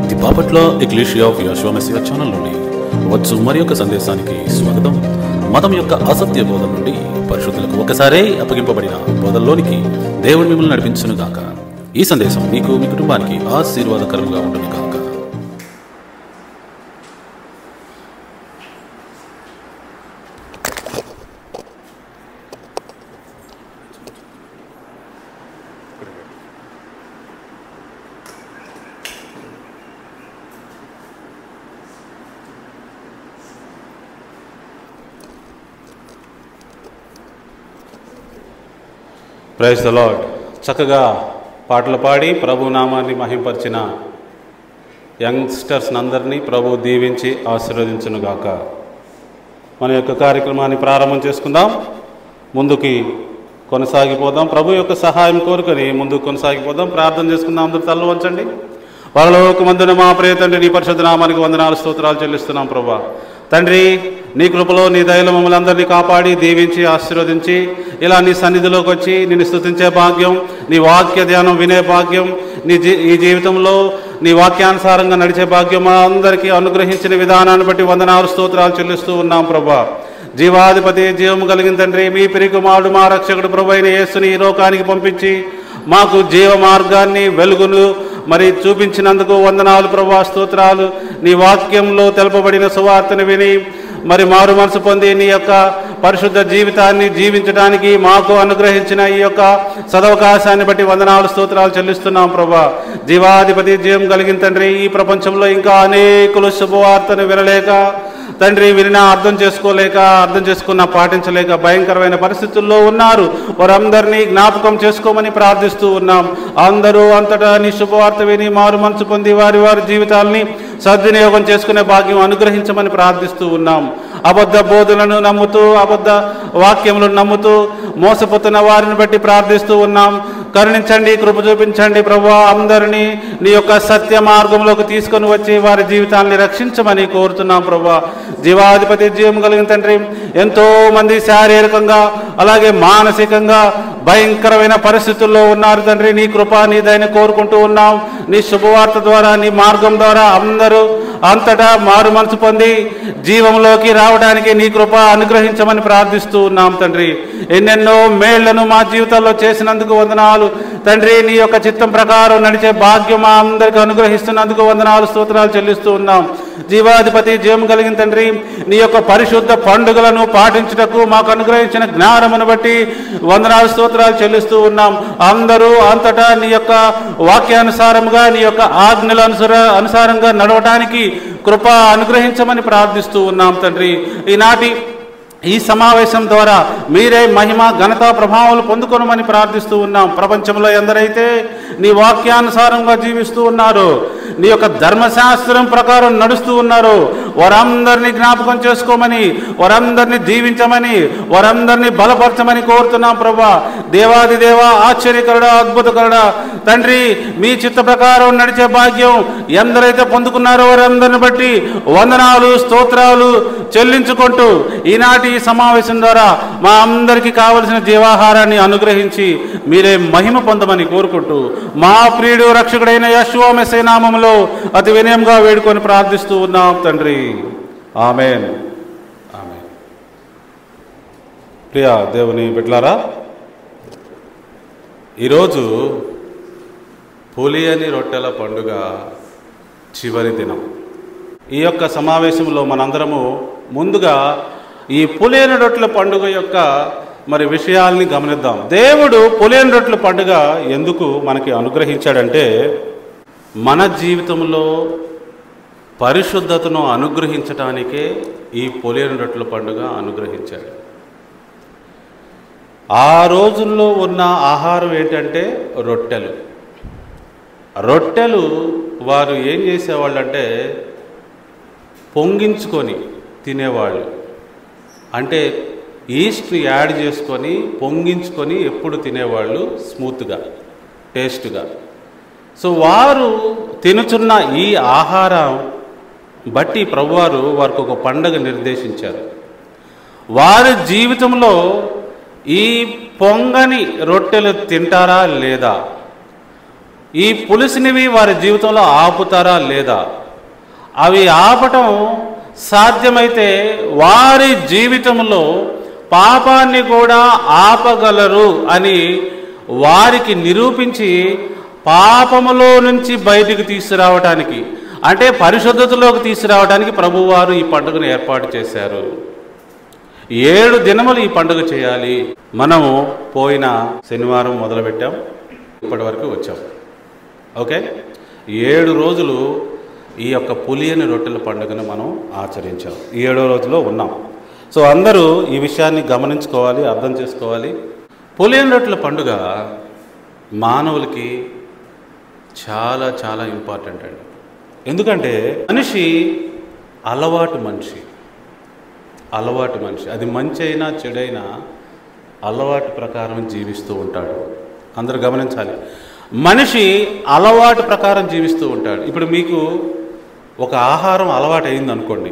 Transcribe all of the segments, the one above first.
The Bapatla ecclesia of Jehovah Messiah channel నుండి వచ్చు మరి యొక్క సందేశానికి స్వాగతం. మతం యొక్క అసత్య బోధన నుండి పరిశుద్ధులకు ఒకసారే అప్పగింపబడిన బోధల్లోనికి దేవుడు మిమ్మల్ని నడిపించును గాక. ఈ సందేశం మీకు మీ కుటుంబానికి ఆశీర్వాదకరంగా ఉంటుంది గాక. Praise the Lord. చక్కగా పాటలు పాడి ప్రభు నామాన్ని మహింపరిచిన యంగ్స్టర్స్ అందరినీ ప్రభు దీవించి ఆశీర్వదించునుగాక. మన యొక్క కార్యక్రమాన్ని ప్రారంభం చేసుకుందాం. ముందుకి కొనసాగిపోదాం. ప్రభు యొక్క సహాయం కోరుకొని ముందుకు కొనసాగిపోదాం. ప్రార్థన చేసుకుందాం. అందరూ తల్లు వంచండి. పరలోకమందున మా ప్రియ తండ్రి, నీ పరిశుద్ధ నామానికి వందనాలు స్తోత్రాలు చెల్లిస్తున్నాం. ప్రభా తండ్రి, నీ కృపలో నీ దయలో మమ్మల్ని అందరినీ కాపాడి దీవించి ఆశీర్వదించి ఇలా నీ సన్నిధిలోకి వచ్చి నిన్ను స్తుతించే భాగ్యం, నీ వాక్య ధ్యానం వినే భాగ్యం, ఈ జీవితంలో నీ వాక్యానుసారంగా నడిచే భాగ్యం మా అందరికీ అనుగ్రహించిన విధానాన్ని బట్టి వందనాలు స్తోత్రాలు చెల్లిస్తూ ఉన్నాం. ప్రభా జీవాధిపతి, జీవము కలిగిన తండ్రి, మీ ప్రియకుమారుడు మా రక్షకుడు ప్రభు అయిన యేసుని ఈ లోకానికి పంపించి మాకు జీవ మార్గాన్ని వెలుగును మరి చూపించినందుకు వందనాలు ప్రభా, స్తోత్రాలు. నీ వాక్యంలో తెలుపబడిన సువార్తను విని మరి మారు మనసు పొంది నీ యొక్క పరిశుద్ధ జీవితాన్ని జీవించడానికి మాకు అనుగ్రహించిన ఈ యొక్క సదవకాశాన్ని బట్టి వందనాలు స్తోత్రాలు చెల్లిస్తున్నాం. ప్రభా జీవాధిపతి, జీవం కలిగిన తండ్రి, ఈ ప్రపంచంలో ఇంకా అనేకులు శుభవార్తను వినలేక తండ్రి, వినినా అర్థం చేసుకోలేక, అర్థం చేసుకున్న పాటించలేక భయంకరమైన పరిస్థితుల్లో ఉన్నారు. వారందరినీ జ్ఞాపకం చేసుకోమని ప్రార్థిస్తూ ఉన్నాం. అందరూ అంతటా నీ శుభవార్త విని మారు మనసు పొంది వారి వారి జీవితాలని సద్వినియోగం చేసుకునే భాగ్యం అనుగ్రహించమని ప్రార్థిస్తూ ఉన్నాం. అబద్ధ బోధనలను నమ్ముతూ, అబద్ధ వాక్యములను నమ్ముతూ మోసపోతున్న వారిని బట్టి ప్రార్థిస్తూ ఉన్నాం. కరుణించండి, కృప చూపించండి ప్రభువా. అందరినీ నీ యొక్క సత్య మార్గంలోకి తీసుకొని వచ్చి వారి జీవితాన్ని రక్షించమని కోరుతున్నాం. ప్రభువా జీవాధిపతి, జీవం కలిగిన తండ్రి, ఎంతో మంది శారీరకంగా అలాగే మానసికంగా భయంకరమైన పరిస్థితుల్లో ఉన్నారు తండ్రి. నీ కృప, నీ దయని కోరుకుంటూ ఉన్నాం. నీ శుభవార్త ద్వారా, నీ మార్గం ద్వారా అందరూ అంతటా మారు మనసు పొంది జీవంలోకి రావడానికి నీ కృప అనుగ్రహించమని ప్రార్థిస్తూ ఉన్నాం తండ్రి. ఎన్నెన్నో మేళ్లను మా జీవితాల్లో చేసినందుకు వందనాలు తండ్రి. నీ యొక్క చిత్తం ప్రకారం నడిచే భాగ్యం మా అందరికీ అనుగ్రహిస్తున్నందుకు వందనాలు స్తోత్రాలు చెల్లిస్తూ ఉన్నాం. జీవాధిపతి, జీవం కలిగిన తండ్రి, నీ యొక్క పరిశుద్ధ పండుగలను పాటించుటకు మాకు అనుగ్రహించిన జ్ఞానమును బట్టి వందనాలు స్తోత్రాలు చెల్లిస్తూ ఉన్నాం. అందరూ అంతటా నీ యొక్క వాక్యానుసారంగా, నీ యొక్క ఆజ్ఞల అనుసారంగా నడవటానికి కృప అనుగ్రహించమని ప్రార్థిస్తూ ఉన్నాం తండ్రి. ఈనాటి ఈ సమావేశం ద్వారా మీరే మహిమ, ఘనత, ప్రభావాలు పొందుకొనమని ప్రార్థిస్తూ ఉన్నాం. ప్రపంచంలో ఎందరైతే నీ వాక్యానుసారంగా జీవిస్తూ ఉన్నారో, నీ యొక్క ధర్మశాస్త్రం ప్రకారం నడుస్తూ ఉన్నారో వారందరినీ జ్ఞాపకం చేసుకోమని, వారందరినీ దీవించమని, వారందరినీ బలపరచమని కోరుతున్నాం. ప్రభా దేవాది దేవ, ఆశ్చర్యకరుడ, అద్భుతకరుడ తండ్రి, మీ చిత్త ప్రకారం నడిచే భాగ్యం ఎందరైతే పొందుకున్నారో వారందరిని బట్టి వందనాలు స్తోత్రాలు చెల్లించుకుంటూ ఈనాటి ఈ సమావేశం ద్వారా మా అందరికీ కావలసిన జీవాహారాన్ని అనుగ్రహించి మీరే మహిమ పొందమని కోరుకుంటూ మా ప్రియుడు రక్షకుడైన యెహోవా మెస్సియా నామములో అతి వినయంగా వేడుకొని ప్రార్థిస్తూ ఉన్నాం తండ్రి. ఆమేన్, ఆమేన్. ప్రియ దేవుని బిడ్డలారా, ఈరోజు పులియని రొట్టెల పండుగ చివరి దినం. ఈ యొక్క సమావేశంలో మనందరము ముందుగా ఈ పులియని రొట్టెల పండుగ యొక్క మరి విషయాల్ని గమనిద్దాం. దేవుడు పులియని రొట్టెల పండుగ ఎందుకు మనకి అనుగ్రహించాడంటే, మన జీవితంలో పరిశుద్ధతను అనుగ్రహించడానికే ఈ పులియని రొట్టెల పండుగ అనుగ్రహించాడు. ఆ రోజుల్లో ఉన్న ఆహారం ఏంటంటే రొట్టెలు. రొట్టెలు వారు ఏం చేసేవాళ్ళంటే పొంగించుకొని తినేవాళ్ళు. అంటే ఈస్ట్ని యాడ్ చేసుకొని పొంగించుకొని ఎప్పుడు తినేవాళ్ళు, స్మూత్గా, టేస్ట్గా. సో వారు తినుచున్న ఈ ఆహారం బట్టి ప్రభువారు వారికి ఒక పండగ నిర్దేశించారు. వారి జీవితంలో ఈ పొంగని రొట్టెలు తింటారా లేదా, ఈ పులుసునివి వారి జీవితంలో ఆపుతారా లేదా? అవి ఆపటం సాధ్యమైతే వారి జీవితంలో పాపాన్ని కూడా ఆపగలరు అని వారికి నిరూపించి పాపములో నుంచి బయటికి తీసుకురావటానికి, అంటే పరిశుద్ధతలోకి తీసుకురావడానికి ప్రభువారు ఈ పండుగను ఏర్పాటు చేశారు. 7 దినములు ఈ పండుగ చేయాలి. మనము పోయిన శనివారం మొదలుపెట్టాం, ఇప్పటి వరకు వచ్చాం. ఓకే, 7 రోజులు ఈ యొక్క పులియని రొట్టెల పండుగను మనం ఆచరించాం. 7వ రోజులో ఉన్నాం. సో అందరూ ఈ విషయాన్ని గమనించుకోవాలి, అర్థం చేసుకోవాలి. పులియని రొట్టెల పండుగ మానవులకి చాలా చాలా ఇంపార్టెంట్ అండి. ఎందుకంటే మనిషి అలవాటు మనిషి, అది మంచి అయినా చెడైనా అలవాటు ప్రకారం జీవిస్తూ ఉంటాడు. అందరూ గమనించాలి, మనిషి అలవాటు ప్రకారం జీవిస్తూ ఉంటాడు. ఇప్పుడు మీకు ఒక ఆహారం అలవాటు అయింది అనుకోండి,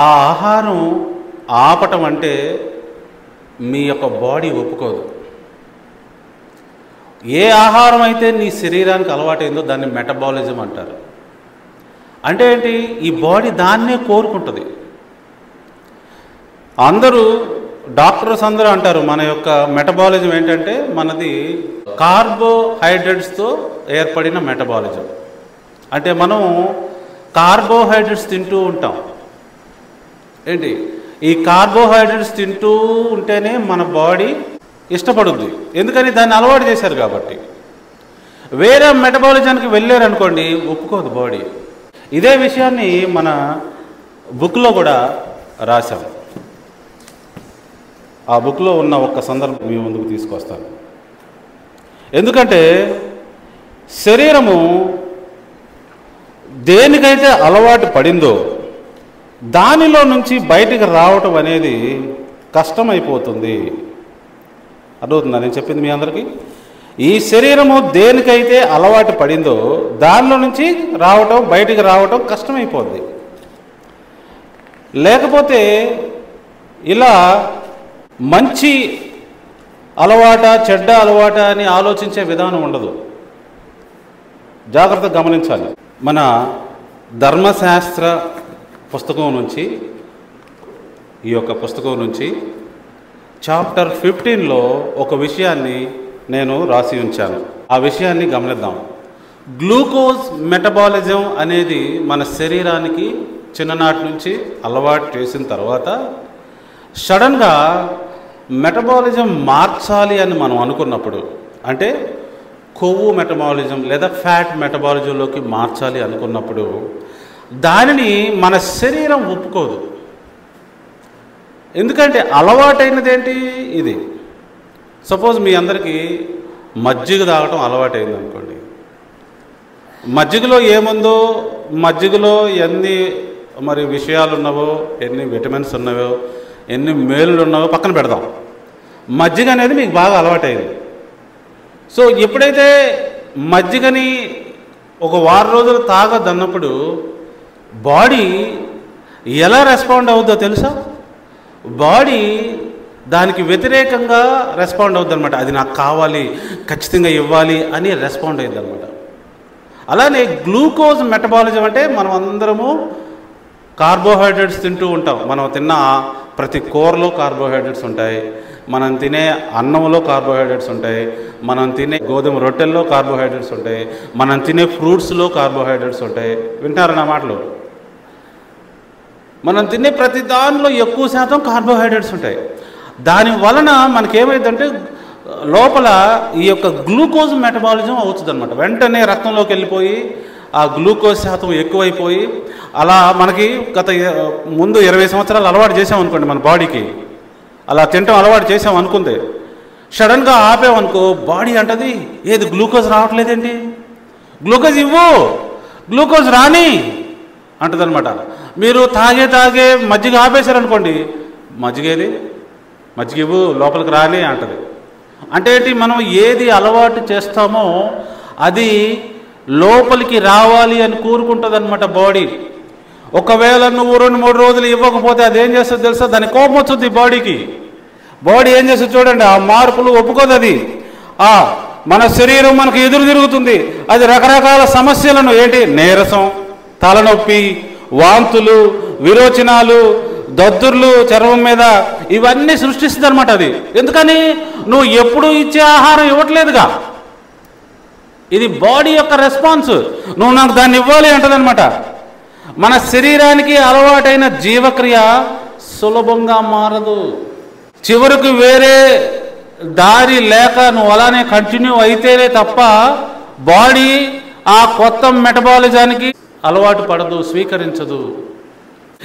ఆ ఆహారం ఆపటం అంటే మీ యొక్క బాడీ ఒప్పుకోదు. ఏ ఆహారం అయితే నీ శరీరానికి అలవాటైందో దాన్ని మెటబాలిజం అంటారు. అంటే ఏంటి? ఈ బాడీ దాన్నే కోరుకుంటుంది. అందరూ డాక్టర్స్ అందరూ అంటారు మన యొక్క మెటబాలిజం ఏంటంటే మనది కార్బోహైడ్రేట్స్తో ఏర్పడిన మెటబాలిజం. అంటే మనం కార్బోహైడ్రేట్స్ తింటూ ఉంటాం. ఏంటి? ఈ కార్బోహైడ్రేట్స్ తింటూ ఉంటేనే మన బాడీ ఇష్టపడుద్ది. ఎందుకని? దాన్ని అలవాటు చేశారు కాబట్టి. వేరే మెటబాలిజానికి వెళ్ళారనుకోండి, ఒప్పుకోదు బాడీ. ఇదే విషయాన్ని మన బుక్లో కూడా రాశాం. ఆ బుక్లో ఉన్న ఒక్క సందర్భం మీ ముందుకు తీసుకొస్తాను. ఎందుకంటే శరీరము దేనికైతే అలవాటు పడిందో దానిలో నుంచి బయటికి రావటం అనేది కష్టమైపోతుంది. అర్థమవుతుందా నేను చెప్పింది మీ అందరికీ? ఈ శరీరము దేనికైతే అలవాటు పడిందో దానిలో నుంచి రావటం, బయటికి రావటం కష్టమైపోద్ది. లేకపోతే ఇలా మంచి అలవాట చెడ్డ అలవాట అని ఆలోచించే విధానం ఉండదు. జాగ్రత్తగా గమనించాలి. మన ధర్మశాస్త్ర పుస్తకం నుంచి, ఈ యొక్క పుస్తకం నుంచి చాప్టర్ 15లో ఒక విషయాన్ని నేను రాసి ఉంచాను. ఆ విషయాన్ని గమనిద్దాం. గ్లూకోజ్ మెటబాలిజం అనేది మన శరీరానికి చిన్ననాటి నుంచి అలవాటు చేసిన తర్వాత సడన్గా మెటబాలిజం మార్చాలి అని మనం అనుకున్నప్పుడు, అంటే కొవ్వు మెటబాలిజం లేదా ఫ్యాట్ మెటబాలిజంలోకి మార్చాలి అనుకున్నప్పుడు దానిని మన శరీరం ఒప్పుకోదు. ఎందుకంటే అలవాటైనది ఏంటి? ఇది. సపోజ్ మీ అందరికీ మజ్జిగ తాగటం అలవాటైంది అనుకోండి. మజ్జిగలో ఏముందో, మజ్జిగలో ఎన్ని మరి విషయాలు ఉన్నావో, ఎన్ని విటమిన్స్ ఉన్నావో, ఎన్ని మేలులు ఉన్నావో పక్కన పెడదాం. మజ్జిగ అనేది మీకు బాగా అలవాటైంది. సో ఎప్పుడైతే మజ్జిగని ఒక వారం రోజులు తాగదన్నప్పుడు బాడీ ఎలా రెస్పాండ్ అవుద్దో తెలుసా? బాడీ దానికి వ్యతిరేకంగా రెస్పాండ్ అవుద్ది అనమాట. అది నాకు కావాలి, ఖచ్చితంగా ఇవ్వాలి అని రెస్పాండ్ అయ్యింది అనమాట. అలానే గ్లూకోజ్ మెటబాలిజం అంటే మనం అందరము కార్బోహైడ్రేట్స్ తింటూ ఉంటాం. మనం తిన్న ప్రతి కూరలో కార్బోహైడ్రేట్స్ ఉంటాయి, మనం తినే అన్నంలో కార్బోహైడ్రేట్స్ ఉంటాయి, మనం తినే గోధుమ రొట్టెల్లో కార్బోహైడ్రేట్స్ ఉంటాయి, మనం తినే ఫ్రూట్స్లో కార్బోహైడ్రేట్స్ ఉంటాయి. వింటారు నా మాటలు? మనం తినే ప్రతి దానిలో ఎక్కువ శాతం కార్బోహైడ్రేట్స్ ఉంటాయి. దాని వలన మనకేమైందంటే లోపల ఈ యొక్క గ్లూకోజ్ మెటబాలిజం అవుతుంది అనమాట. వెంటనే రక్తంలోకి వెళ్ళిపోయి ఆ గ్లూకోజ్ శాతం ఎక్కువైపోయి అలా మనకి ముందు 20 సంవత్సరాలు అలవాటు చేసామనుకోండి మన బాడీకి, అలా తినటం అలవాటు చేసాం అనుకుంది, సడన్గా ఆపామనుకో బాడీ అంటది, ఏది గ్లూకోజ్ రావట్లేదేంటి, గ్లూకోజ్ ఇవ్వు, గ్లూకోజ్ రాని అంటది అనమాట. మీరు తాగే మజ్జిగ ఆపేశారనుకోండి, మజ్జిగేది, మజ్జిగ ఇవ్వు, లోపలికి రాని అంటది. అంటే ఏంటి? మనం ఏది అలవాటు చేస్తామో అది లోపలికి రావాలి అని కోరుకుంటుంది అనమాట బాడీ. ఒకవేళ నువ్వు 2-3 రోజులు ఇవ్వకపోతే అది ఏం చేస్తుంది తెలుసా? దాని కోపం వస్తుంది బాడీకి. బాడీ ఏం చేస్తుంది చూడండి, ఆ మార్పులు ఒప్పుకోదు. అది మన శరీరం మనకు ఎదురు తిరుగుతుంది. అది రకరకాల సమస్యలను, ఏంటి, నీరసం, తలనొప్పి, వాంతులు, విరోచనాలు, దద్దుర్లు చర్మం మీద, ఇవన్నీ సృష్టిస్తుంది అనమాట. అది ఎందుకని? నువ్వు ఎప్పుడు ఇచ్చే ఆహారం ఇవ్వట్లేదుగా. ఇది బాడీ యొక్క రెస్పాన్స్. నువ్వు నాకు దాన్ని ఇవ్వాలి అంటదనమాట. మన శరీరానికి అలవాటైన జీవక్రియ సులభంగా మారదు. చివరికి వేరే దారి లేక నువ్వు అలానే కంటిన్యూ అయితేనే తప్ప బాడీ ఆ కొత్త మెటబాలిజానికి అలవాటు పడదు, స్వీకరించదు.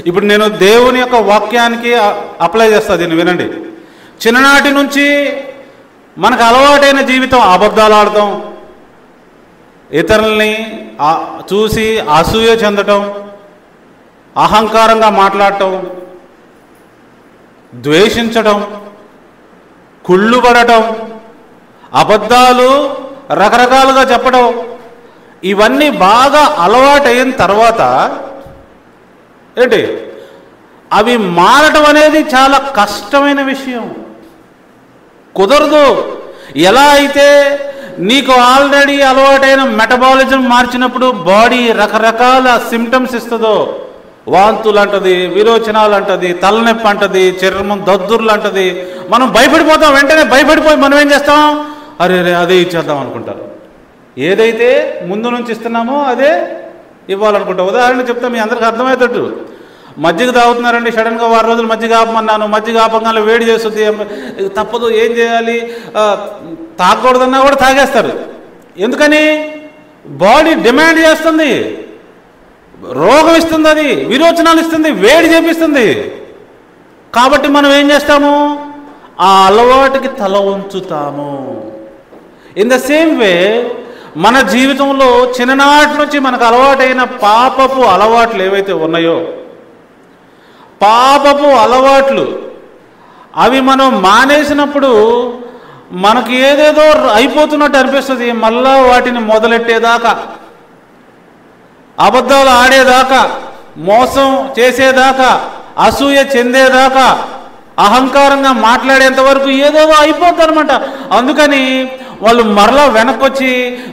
ఇప్పుడు నేను దేవుని యొక్క వాక్యానికి అప్లై చేస్తాను, దీన్ని వినండి. చిన్ననాటి నుంచి మనకు అలవాటైన జీవితం, అబద్ధాలు ఆడటం, ఇతరుల్ని చూసి అసూయ చెందటం, అహంకారంగా మాట్లాడటం, ద్వేషించడం, కుళ్ళుపడటం, అబద్ధాలు రకరకాలుగా చెప్పడం, ఇవన్నీ బాగా అలవాటైన తర్వాత ఏంటి, అవి మారటం అనేది చాలా కష్టమైన విషయం. కుదరదు. ఎలా అయితే నీకు ఆల్రెడీ అలవాటైన మెటబాలిజం మార్చినప్పుడు బాడీ రకరకాల సిమ్టమ్స్ ఇస్తుందో, వాంతులు అంటది, విరోచనాలు అంటది, తలనొప్పి అంటది, చర్మం దద్దుర్లు అంటది, మనం భయపడిపోతాం. వెంటనే భయపడిపోయి మనం ఏం చేస్తాం, అరే అదే ఇచ్చేద్దాం అనుకుంటారు. ఏదైతే ముందు నుంచి ఇస్తున్నామో అదే ఇవ్వాలనుకుంటాం. ఉదాహరణ చెప్తా, మీ అందరికి అర్థమయ్యేటట్టు. మజ్జిగ తాగుతున్నారండి, సడన్గా 6 రోజులు మజ్జిగ ఆపమన్నాను, మజ్జిగ ఆపంగానే వేడి చేస్తుంది, తప్పదు, ఏం చేయాలి, తాగకూడదన్నా కూడా తాగేస్తారు. ఎందుకని? బాడీ డిమాండ్ చేస్తుంది, రోగం ఇస్తుంది, అది విరోచనాలు ఇస్తుంది, వేడి చేపిస్తుంది. కాబట్టి మనం ఏం చేస్తాము, ఆ అలవాటుకి తల ఉంచుతాము. ఇన్ ద సేమ్ వే మన జీవితంలో చిన్ననాటి నుంచి మనకు అలవాటైన పాపపు అలవాట్లు ఏవైతే ఉన్నాయో, పాపపు అలవాట్లు, అవి మనం మానేసినప్పుడు మనకి ఏదేదో అయిపోతున్నట్టు అనిపిస్తుంది. మళ్ళా వాటిని మొదలెట్టేదాకా, అబద్ధాలు ఆడేదాకా, మోసం చేసేదాకా, అసూయ చెందేదాకా, అహంకారంగా మాట్లాడేంత వరకు ఏదేదో అయిపోద్ది అనమాట. అందుకని వాళ్ళు మరలా వెనక్కి వచ్చి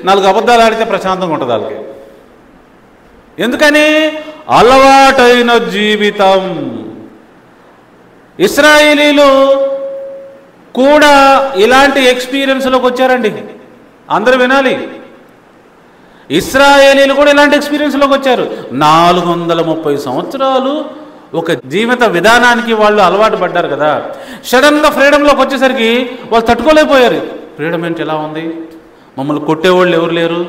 4 అబద్ధాలు ఆడితే ప్రశాంతంగా ఉంటుంది వాళ్ళకి. ఎందుకని? అలవాటైన జీవితం. ఇశ్రాయేలీలు కూడా ఇలాంటి ఎక్స్పీరియన్స్లోకి వచ్చారండి. అందరూ వినాలి. ఇశ్రాయేలీలు కూడా ఇలాంటి ఎక్స్పీరియన్స్లోకి వచ్చారు. 430 సంవత్సరాలు ఒక జీవిత విధానానికి వాళ్ళు అలవాటు పడ్డారు కదా. సడన్గా ఫ్రీడంలోకి వచ్చేసరికి వాళ్ళు తట్టుకోలేకపోయారు. ఫ్రీడమ్ ఏంటి, ఎలా ఉంది, మమ్మల్ని కొట్టేవాళ్ళు ఎవరు లేరు,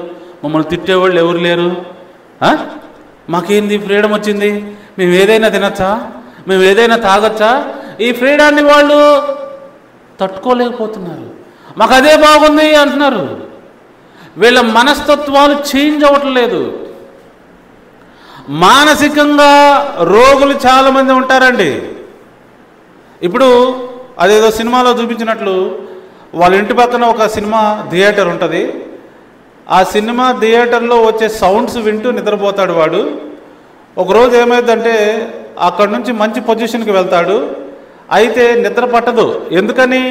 మమ్మల్ని తిట్టేవాళ్ళు ఎవరు లేరు, మాకేంది ఫ్రీడమ్ వచ్చింది, మేము ఏదైనా తినచ్చా, మేము ఏదైనా తాగొచ్చా, ఈ ఫ్రీడాన్ని వాళ్ళు తట్టుకోలేకపోతున్నారు. మాకు అదే బాగుంది అంటున్నారు. వీళ్ళ మనస్తత్వాలు చేంజ్ అవ్వట్లేదు. మానసికంగా రోగులు చాలామంది ఉంటారండి. ఇప్పుడు అదేదో సినిమాలో చూపించినట్లు వాళ్ళ ఇంటి పక్కన ఒక సినిమా థియేటర్ ఉంటుంది. ఆ సినిమా థియేటర్లో వచ్చే సౌండ్స్ వింటూ నిద్రపోతాడు వాడు. ఒకరోజు ఏమైందంటే అక్కడ నుంచి మంచి పొజిషన్కి వెళ్తాడు. అయితే నిద్ర పట్టదు. ఎందుకని?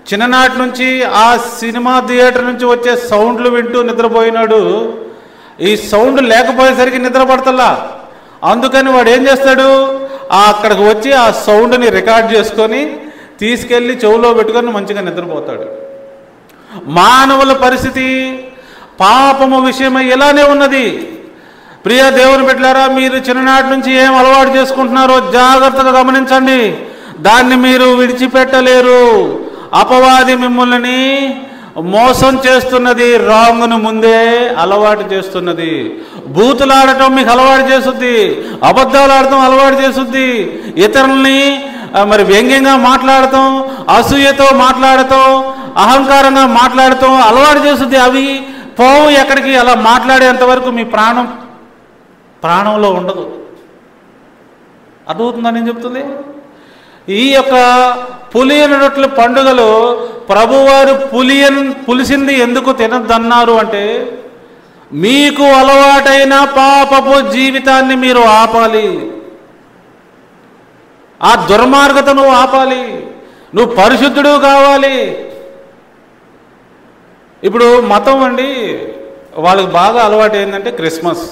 చిన్ననాటి నుంచి ఆ సినిమా థియేటర్ నుంచి వచ్చే సౌండ్లు వింటూ నిద్రపోయినాడు. ఈ సౌండ్ లేకపోయేసరికి నిద్ర పడతల్లా. అందుకని వాడు ఏం చేస్తాడు, అక్కడికి వచ్చి ఆ సౌండ్ని రికార్డ్ చేసుకొని తీసుకెళ్ళి చెవులో పెట్టుకొని మంచిగా నిద్రపోతాడు. మానవుల పరిస్థితి పాపము విషయమై ఇలానే ఉన్నది. ప్రియ దేవుని బిడ్డలారా, మీరు చిన్ననాటి నుంచి ఏం అలవాటు చేసుకుంటున్నారో జాగ్రత్తగా గమనించండి. దాన్ని మీరు విడిచిపెట్టలేరు. అపవాది మిమ్మల్ని మోసం చేస్తున్నది, రాంగ్ను ముందే అలవాటు చేస్తున్నది. బూతులాడటం మీకు అలవాటు చేస్తుంది, అబద్ధాలు ఆడటం అలవాటు చేస్తుంది, ఇతరుల్ని మరి వ్యంగ్యంగా మాట్లాడటం, అసూయతో మాట్లాడటం, అహంకారంగా మాట్లాడటం అలవాటు చేస్తుంది. అవి పోవు ఎక్కడికి. అలా మాట్లాడేంత వరకు మీ ప్రాణంలో ఉండదు. అర్థమవుతుందని నేను చెప్తుంది. ఈ యొక్క పులియని రొట్టెల పండుగలో ప్రభువారు పులిసింది ఎందుకు తినద్దన్నారు అంటే, మీకు అలవాటైన పాపపు జీవితాన్ని మీరు ఆపాలి. ఆ దుర్మార్గత నువ్వు ఆపాలి. నువ్వు పరిశుద్ధుడు కావాలి. ఇప్పుడు మతం అండి, వాళ్ళకి బాగా అలవాటు ఏంటంటే క్రిస్మస్,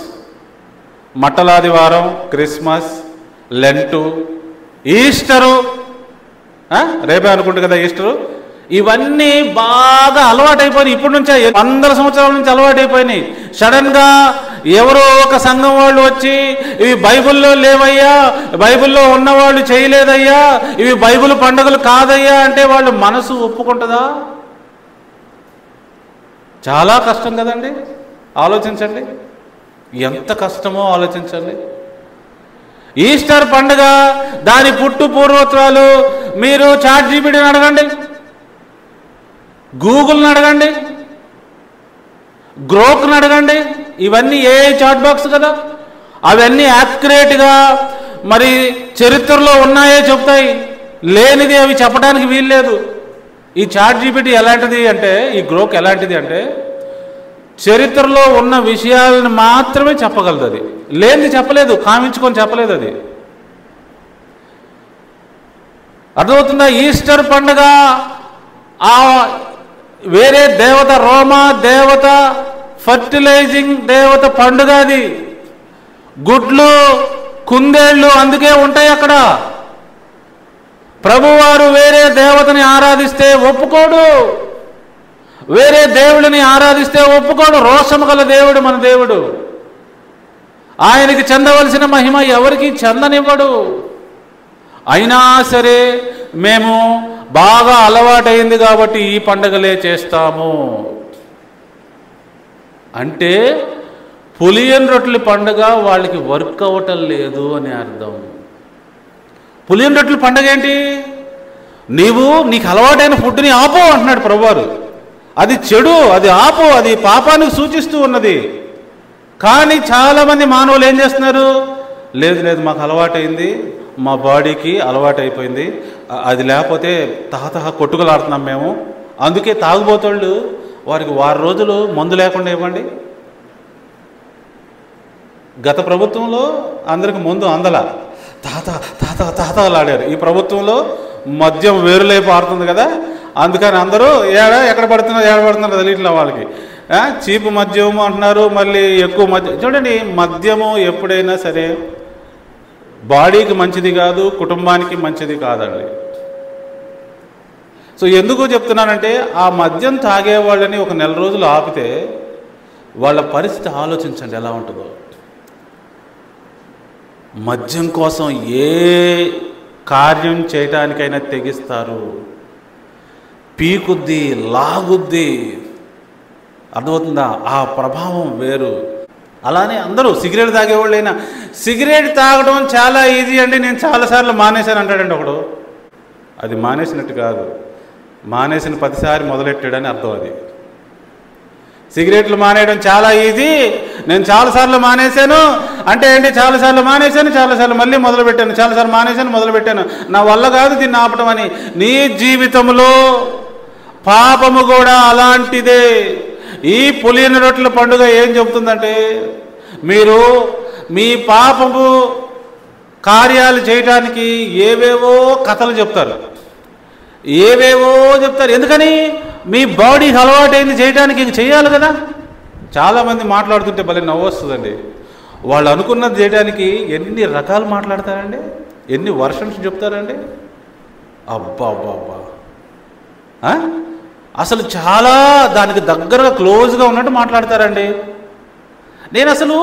మట్టలాదివారం, క్రిస్మస్, లెంటు, ఈస్టరు, రేపే అనుకుంటు కదా ఈస్టరు, ఇవన్నీ బాగా అలవాటైపోయినాయి. ఇప్పటి నుంచే 100 సంవత్సరాల నుంచి అలవాటైపోయినాయి. సడన్గా ఎవరో ఒక సంఘం వాళ్ళు వచ్చి ఇవి బైబిల్లో లేవయ్యా, బైబిల్లో ఉన్నవాళ్ళు చేయలేదయ్యా, ఇవి బైబిల్ పండుగలు కాదయ్యా అంటే వాళ్ళు మనసు ఒప్పుకుంటుందా? చాలా కష్టం కదండి. ఆలోచించండి, ఎంత కష్టమో ఆలోచించండి. ఈస్టర్ పండుగ, దాని పుట్టు పూర్వోత్తరాలు మీరు చాట్ జీపీటీని అడగండి, గూగుల్ని అడగండి, గ్రోక్ని అడగండి. ఇవన్నీ ఏ చాట్ బాక్స్ కదా, అవన్నీ యాక్యురేట్గా మరి చరిత్రలో ఉన్నాయే చెప్తాయి, లేనిది అవి చెప్పడానికి వీల్లేదు. ఈ చాట్ జీపీటీ ఎలాంటిది అంటే, ఈ గ్రోక్ ఎలాంటిది అంటే చరిత్రలో ఉన్న విషయాలను మాత్రమే చెప్పగలదు. అది లేనిది చెప్పలేదు, కామించుకొని చెప్పలేదు. అది అర్థమవుతుందా? ఈస్టర్ పండుగ ఆ వేరే దేవత, రోమా దేవత, ఫర్టిలైజింగ్ దేవత పండుగ అది. గుడ్లు, కుందేళ్ళు అందుకే ఉంటాయి అక్కడ. ప్రభువారు వేరే దేవతని ఆరాధిస్తే ఒప్పుకోడు, వేరే దేవుడిని ఆరాధిస్తే ఒప్పుకోడు. రోషము గల దేవుడు మన దేవుడు. ఆయనకి చెందవలసిన మహిమ ఎవరికి చెందనివ్వడు. అయినా సరే మేము బాగా అలవాటైంది కాబట్టి ఈ పండుగలే చేస్తాము అంటే పులియన్ రొట్టెల పండుగ వాళ్ళకి వర్క్ అవటం లేదు అని అర్థం. పులియన్ రొట్టెల పండుగ ఏంటి? నీకు అలవాటైన ఫుడ్ని ఆపు అంటున్నాడు ప్రభువారు. అది చెడు, అది ఆపు, అది పాపానికి సూచిస్తూ ఉన్నది. కానీ చాలామంది మానవులు ఏం చేస్తున్నారు? లేదు మాకు అలవాటైంది, మా బాడీకి అలవాటైపోయింది, అది లేకపోతే కొట్టుకులాడుతున్నాం మేము. అందుకే తాగుబోతోళ్ళు వారికి 6 రోజులు మందు లేకుండా ఇవ్వండి. గత ప్రభుత్వంలో అందరికి ముందు అందల తాతలాడారు. ఈ ప్రభుత్వంలో మద్యం వేరులై పారుతుంది కదా, అందుకని అందరూ ఎక్కడ పడుతున్నారు తెలియట్లే వాళ్ళకి. చీపు మద్యము అంటున్నారు, మళ్ళీ ఎక్కువ మద్యం. చూడండి, మద్యము ఎప్పుడైనా సరే బాడీకి మంచిది కాదు, కుటుంబానికి మంచిది కాదండి. సో ఎందుకు చెప్తున్నానంటే, ఆ మద్యం తాగే వాళ్ళని ఒక 1 నెల రోజులు ఆపితే వాళ్ళ పరిస్థితి ఆలోచించండి ఎలా ఉంటుందో. మద్యం కోసం ఏ కార్యం చేయటానికైనా తెగిస్తారు, పీకుద్ది, లాగుద్ది. అర్థమవుతుందా? ఆ ప్రభావం వేరు. అలానే అందరూ సిగరెట్ తాగేవాళ్ళైనా, సిగరెట్ తాగడం చాలా ఈజీ అండి, నేను చాలాసార్లు మానేశాను అంటాడండి ఒకడు. అది మానేసినట్టు కాదు, మానేసిన 10 సార్లు మొదలెట్టాడని అర్థం. అది సిగరెట్లు మానేయడం చాలా ఈజీ, నేను చాలాసార్లు మానేశాను అంటే ఏంటి? చాలాసార్లు మానేశాను, చాలాసార్లు మళ్ళీ మొదలుపెట్టాను, చాలాసార్లు మానేశాను, మొదలుపెట్టాను, నా వల్ల కాదు దీన్ని ఆపటం అని. నీ జీవితంలో పాపము కూడా అలాంటిదే. ఈ పులియని రొట్టెల పండుగ ఏం చెబుతుందంటే, మీరు మీ పాపము కార్యాలు చేయటానికి ఏవేవో కథలు చెప్తారు, ఎందుకని? మీ బాడీకి అలవాటైంది చేయడానికి ఇంక చేయాలి కదా. చాలామంది మాట్లాడుతుంటే భలే నవ్వు వస్తుందండి. వాళ్ళు అనుకున్నది చేయడానికి ఎన్ని రకాలు మాట్లాడతారండి, ఎన్ని వర్షన్స్ చెప్తారండి. అబ్బా అసలు చాలా దానికి దగ్గరగా క్లోజ్గా ఉన్నట్టు మాట్లాడతారండి. నేను అసలు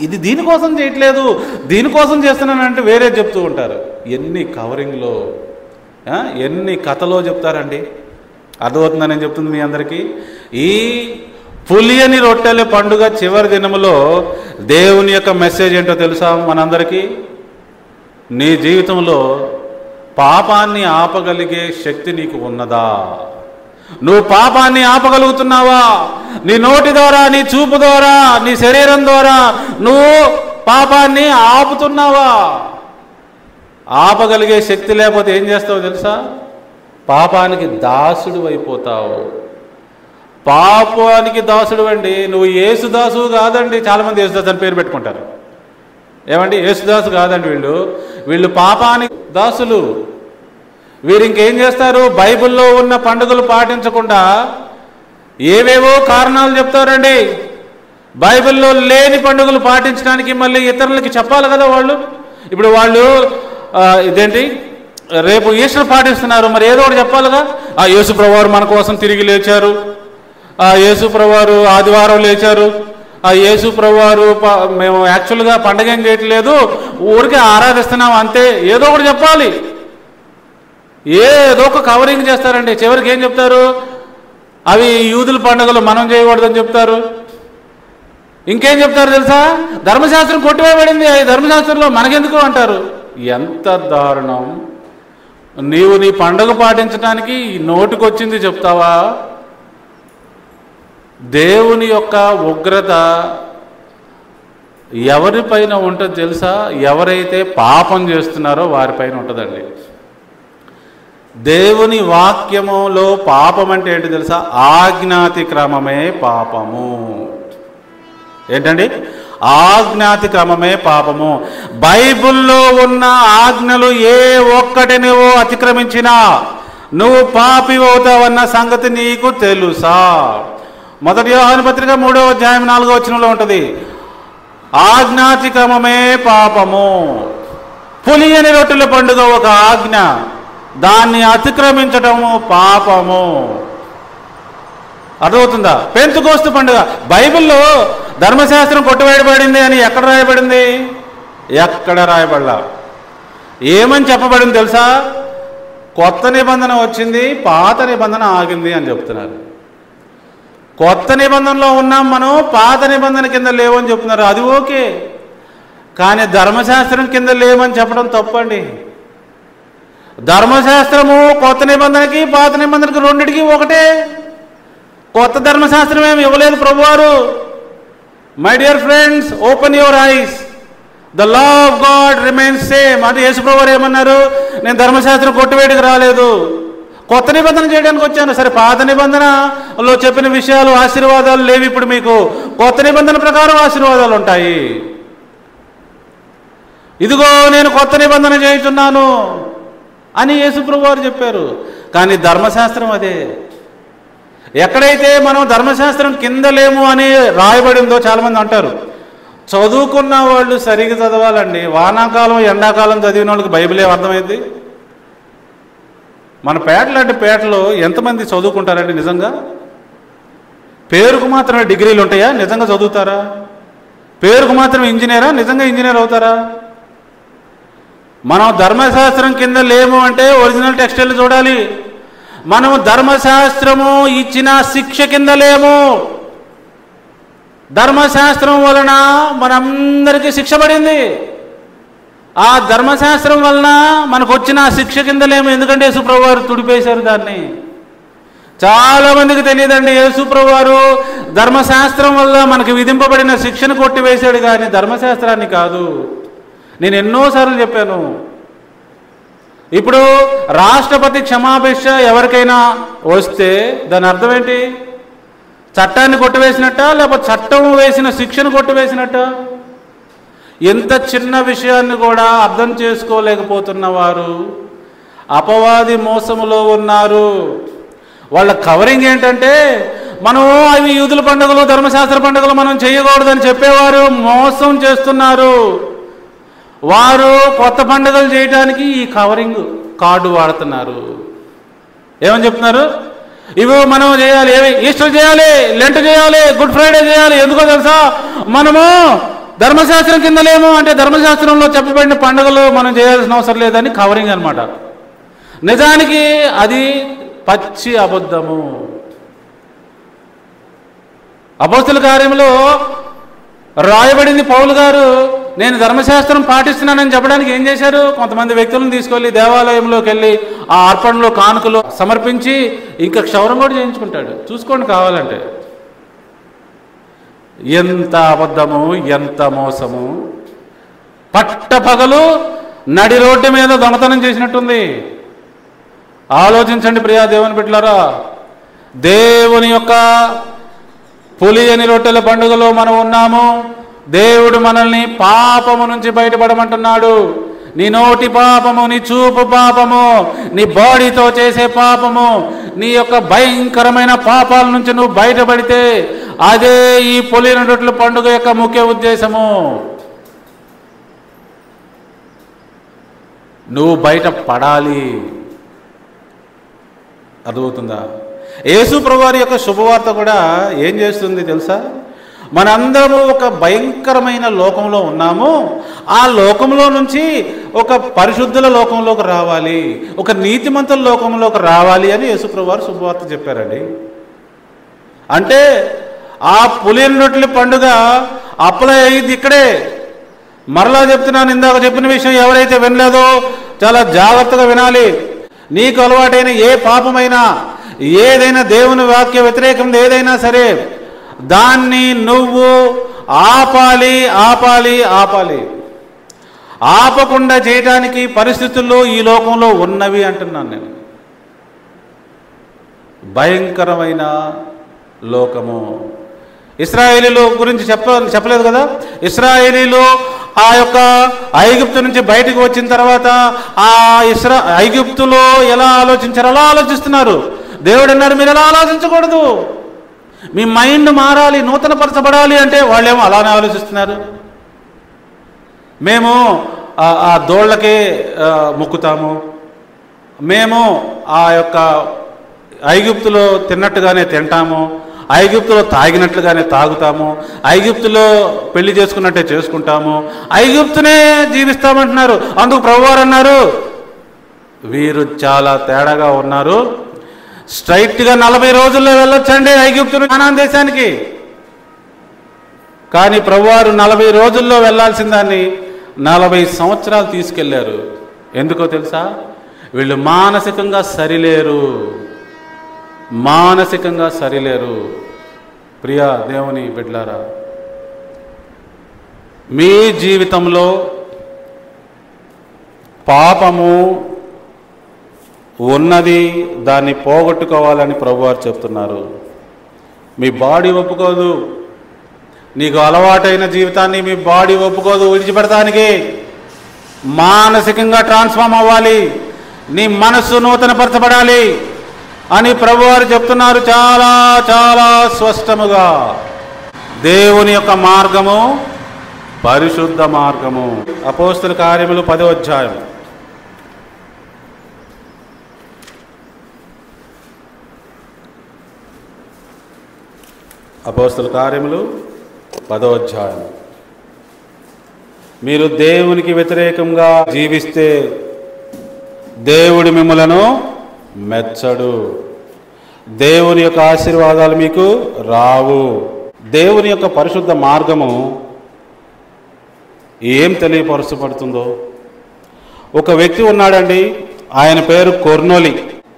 ఇది దీనికోసం చేయట్లేదు, దీనికోసం చేస్తున్నానంటే వేరే చెప్తూ ఉంటారు. ఎన్ని కవరింగ్లో, ఎన్ని కథలో చెప్తారండి. అర్థమవుతుందని నేను చెప్తుంది మీ అందరికీ. ఈ పులియని రొట్టెల పండుగ చివరి దినములో దేవుని యొక్క మెసేజ్ ఏంటో తెలుసా మనందరికీ? నీ జీవితంలో పాపాన్ని ఆపగలిగే శక్తి నీకు ఉన్నదా? నువ్వు పాపాన్ని ఆపగలుగుతున్నావా? నీ నోటి ద్వారా, నీ చూపు ద్వారా, నీ శరీరం ద్వారా నువ్వు పాపాన్ని ఆపుతున్నావా? ఆపగలిగే శక్తి లేకపోతే ఏం చేస్తావో తెలుసా? పాపానికి దాసుడు అయిపోతావు. పాపానికి దాసుడు అండి. నువ్వు యేసుదాసు కాదండి. చాలామంది యేసుదాసు అని పేరు పెట్టుకుంటారు. ఏమండి? యేసుదాసు కాదండి వీళ్ళు పాపానికి దాసులు. వీరు ఇంకేం చేస్తారు? బైబిల్లో ఉన్న పండుగలు పాటించకుండా ఏవేవో కారణాలు చెప్తారండి. బైబిల్లో లేని పండుగలు పాటించడానికి మళ్ళీ ఇతరులకి చెప్పాలి కదా వాళ్ళు. ఇప్పుడు వాళ్ళు ఇదేంటి రేపు ఈస్టర్ పాటిస్తున్నారు, మరి ఏదో ఒకటి చెప్పాలిగా. యేసు ప్రభువారు మన కోసం తిరిగి లేచారు, యేసు ప్రభువారు ఆదివారం లేచారు, యేసు ప్రభువారు మేము యాక్చువల్గా పండగ ఏం చేయట్లేదు, ఊరికే ఆరాధిస్తున్నాం అంతే, ఏదో ఒకటి చెప్పాలి. ఏదో ఒక కవరింగ్ చేస్తారండి. చివరికి ఏం చెప్తారు, అవి యూదుల పండుగలు మనం చేయకూడదని చెప్తారు. ఇంకేం చెప్తారు తెలుసా, ధర్మశాస్త్రం కొట్టివేయబడింది, ధర్మశాస్త్రంలో మనకెందుకు అంటారు. ఎంత దారుణం. నీవు నీ పండుగ పాటించడానికి నోటికొచ్చింది చెప్తావా? దేవుని యొక్క ఉగ్రత ఎవరిపైన ఉంటుంది తెలుసా? ఎవరైతే పాపం చేస్తున్నారో వారిపైన ఉంటుందండి. దేవుని వాక్యములో పాపం అంటే ఏంటి తెలుసా? ఆజ్ఞాతిక్రమమే పాపము. ఏంటండి? ఆజ్ఞాతిక్రమమే పాపము. బైబిల్లో ఉన్న ఆజ్ఞలు ఏ ఒక్కటి నువ్వు అతిక్రమించినా నువ్వు పాపి అవుతావన్న సంగతి నీకు తెలుసా? 1 యోహాను పత్రిక 3వ అధ్యాయం 4వ వచనంలో ఉంటుంది, ఆజ్ఞాతిక్రమమే పాపము. పులియని రొట్టెల పండుగ ఒక ఆజ్ఞ, దాన్ని అతిక్రమించటము పాపము. అర్థమవుతుందా? పెంతెకోస్తు పండుగ బైబిల్లో ధర్మశాస్త్రం కొట్టివేయబడింది అని ఎక్కడ రాయబడింది? ఎక్కడ రాయబడలా. ఏమని చెప్పబడింది తెలుసా? కొత్త నిబంధన వచ్చింది, పాత నిబంధన ఆగింది అని చెప్తున్నారు. కొత్త నిబంధనలో ఉన్నాం మనం, పాత నిబంధన కింద లేవని చెప్తున్నారు. అది ఓకే, కానీ ధర్మశాస్త్రం కింద లేవని చెప్పడం తప్పండి. ధర్మశాస్త్రము కొత్త నిబంధనకి పాత నిబంధనకి రెండిటికి ఒకటే. కొత్త ధర్మశాస్త్రం ఏమి ఇవ్వలేదు ప్రభువారు. My dear friends, open your eyes, the law of God remains same. అది యేసు ప్రభువారు ఏమన్నారు? నేను ధర్మశాస్త్రం కొట్టివేయడానికి రాలేదు, కొత్త నిబంధన చేయడానికి వచ్చాను. సరే, పాత నిబంధనలో చెప్పిన విషయాలు ఆశీర్వాదాలు లేవు ఇప్పుడు మీకు, కొత్త నిబంధన ప్రకారం ఆశీర్వాదాలు ఉంటాయి. ఇదిగో నేను కొత్త నిబంధన చేయుచున్నాను అని యేసు ప్రభువారు చెప్పారు. కానీ ధర్మశాస్త్రం అదే. ఎక్కడైతే మనం ధర్మశాస్త్రం కింద లేము అని రాయబడిందో చాలామంది అంటారు. చదువుకున్న వాళ్ళు సరిగ్గా చదవాలండి. వానాకాలం ఎండాకాలం చదివిన వాళ్ళకి బైబిలే అర్థమైంది. మన పేటలు అంటే పేటలో ఎంతమంది చదువుకుంటారండి నిజంగా? పేరుకు మాత్రమే డిగ్రీలు ఉంటాయా? నిజంగా చదువుతారా? పేరుకు మాత్రమే ఇంజనీరా? నిజంగా ఇంజనీర్ అవుతారా? మనం ధర్మశాస్త్రం కింద లేము అంటే ఒరిజినల్ టెక్స్టైల్ చూడాలి. మనం ధర్మశాస్త్రము ఇచ్చిన శిక్ష కింద లేము. ధర్మశాస్త్రం వలన మనందరికీ శిక్ష పడింది. ఆ ధర్మశాస్త్రం వలన మనకు వచ్చిన శిక్ష కింద లేము. ఎందుకంటే యేసుప్రభువారు తుడిపేశారు దాన్ని. చాలామందికి తెలియదండి, యేసుప్రభువారు ధర్మశాస్త్రం వల్ల మనకు విధింపబడిన శిక్షను కొట్టివేశాడు, కానీ ధర్మశాస్త్రాన్ని కాదు. నేను ఎన్నోసార్లు చెప్పాను. ఇప్పుడు రాష్ట్రపతి క్షమాభిక్ష ఎవరికైనా వస్తే దాని అర్థం ఏంటి? చట్టాన్ని కొట్టివేసినట్ట, లేకపోతే చట్టం వేసిన శిక్షను కొట్టివేసినట్ట? ఎంత చిన్న విషయాన్ని కూడా అర్థం చేసుకోలేకపోతున్న వారు అపవాది మోసములో ఉన్నారు. వాళ్ళ కవరింగ్ ఏంటంటే మనం అవి యూదుల పండుగలు ధర్మశాస్త్ర పండుగలు మనం చేయకూడదని చెప్పేవారు మోసం చేస్తున్నారు. వారు కొత్త పండుగలు చేయడానికి ఈ కవరింగ్ కార్డు వాడుతున్నారు. ఏమని చెప్తున్నారు? ఇవి మనం చేయాలి, ఏవి ఈస్టర్ చేయాలి, లెంట్ చేయాలి, గుడ్ ఫ్రైడే చేయాలి. ఎందుకో తెలుసా? మనము ధర్మశాస్త్రం కింద లేము అంటే ధర్మశాస్త్రంలో చెప్పబడిన పండుగలు మనం చేయాల్సిన అవసరం లేదని కవరింగ్ అనమాట. నిజానికి అది పచ్చి అబద్ధము. అపోస్తల కార్యంలో రాయబడింది, పౌలు గారు నేను ధర్మశాస్త్రం పాటిస్తున్నానని చెప్పడానికి ఏం చేశారు? కొంతమంది వ్యక్తులను తీసుకెళ్ళి దేవాలయంలోకి వెళ్ళి ఆ అర్పణలో కానుకలు సమర్పించి ఇంకా క్షౌరం కూడా చేయించుకుంటాడు. చూసుకోండి కావాలంటే. ఎంత అబద్ధము, ఎంత మోసము. పట్టపగలు నడి రోడ్డు మీద దొంగతనం చేసినట్టుంది. ఆలోచించండి ప్రియా దేవుని బిడ్డలారా. దేవుని యొక్క పులియని రొట్టెల పండుగలో మనం ఉన్నాము. దేవుడు మనల్ని పాపము నుంచి బయటపడమంటున్నాడు. నీ నోటి పాపము, నీ చూపు పాపము, నీ బాడీతో చేసే పాపము, నీ యొక్క భయంకరమైన పాపాల నుంచి నువ్వు బయటపడితే అదే ఈ పులిన రొట్టెల పండుగ యొక్క ముఖ్య ఉద్దేశము. నువ్వు బయట పడాలి. అర్థమవుతుందా? యేసు ప్రభువారి యొక్క శుభవార్త కూడా ఏం చేస్తుంది తెలుసా? మనందరము ఒక భయంకరమైన లోకంలో ఉన్నాము. ఆ లోకంలో నుంచి ఒక పరిశుద్ధుల లోకంలోకి రావాలి, ఒక నీతిమంతుల లోకంలోకి రావాలి అని యేసు ప్రభువారు శుభవార్త చెప్పారండి. అంటే ఆ పులిన రొట్టెల పండుగ అప్లై అయ్యింది ఇక్కడే. మరలా చెప్తున్నాను, ఇందాక చెప్పిన విషయం ఎవరైతే వినలేదో చాలా జాగ్రత్తగా వినాలి. నీకు అలవాటైన ఏ పాపమైనా, ఏదైనా దేవుని వాక్య వ్యతిరేకం ఏదైనా సరే, దాన్ని నువ్వు ఆపాలి ఆపాలి ఆపాలి. ఆపకుండా చేయడానికి పరిస్థితుల్లో ఈ లోకంలో ఉన్నవి అంటున్నాను నేను. భయంకరమైన లోకము. ఇశ్రాయేలీల గురించి చెప్పలేదు కదా? ఇశ్రాయేలీలు ఆ యొక్క ఐగుప్తు నుంచి బయటకు వచ్చిన తర్వాత ఆ ఐగుప్తులో ఎలా ఆలోచించారు అలా ఆలోచిస్తున్నారు. దేవుడు అన్నారు, మీరు ఎలా ఆలోచించకూడదు, మీ మైండ్ మారాలి, నూతనపరచబడాలి అంటే వాళ్ళేమో అలానే ఆలోచిస్తున్నారు. మేము ఆ దోళ్ళకే మొక్కుతాము, మేము ఆ యొక్క ఐగుప్తులో తిన్నట్టుగానే తింటాము, ఐగుప్తులో తాగినట్లుగానే తాగుతాము, ఐగుప్తులో పెళ్లి చేసుకున్నట్టే చేసుకుంటాము, ఐగుప్తునే జీవిస్తామంటున్నారు. అందుకు ప్రభువారు అన్నారు, వీరు చాలా తేడాగా ఉన్నారు. స్ట్రైట్గా 40 రోజుల్లో వెళ్ళొచ్చండి ఐగుప్తు కానాన్ దేశానికి. కానీ ప్రభువారు 40 రోజుల్లో వెళ్ళాల్సిన దాన్ని 40 సంవత్సరాలు తీసుకెళ్లారు. ఎందుకో తెలుసా? వీళ్ళు మానసికంగా సరిలేరు, మానసికంగా సరిలేరు. ప్రియా దేవుని బిడ్డలారా, మీ జీవితంలో పాపము ఉన్నది, దాన్ని పోగొట్టుకోవాలని ప్రభువారు చెప్తున్నారు. మీ బాడీ ఒప్పుకోదు, నీకు అలవాటైన జీవితాన్ని మీ బాడీ ఒప్పుకోదు విడిచిపెడతానికి. మానసికంగా ట్రాన్స్ఫార్మ్ అవ్వాలి, నీ మనస్సు నూతనపరచబడాలి అని ప్రభువారు చెప్తున్నారు చాలా చాలా స్పష్టముగా. దేవుని యొక్క మార్గము పరిశుద్ధ మార్గము. అపోస్తల కార్యములు 10వ అధ్యాయం. అపోస్తల కార్యములు 10వ అధ్యాయం. మీరు దేవునికి వ్యతిరేకంగా జీవిస్తే దేవుడు మిమ్మలను మెచ్చడు, దేవుని యొక్క ఆశీర్వాదాలు మీకు రావు. దేవుని యొక్క పరిశుద్ధ మార్గము ఏం తెలియపరచబడుతుందో. ఒక వ్యక్తి ఉన్నాడండి, ఆయన పేరు కొర్నేలి.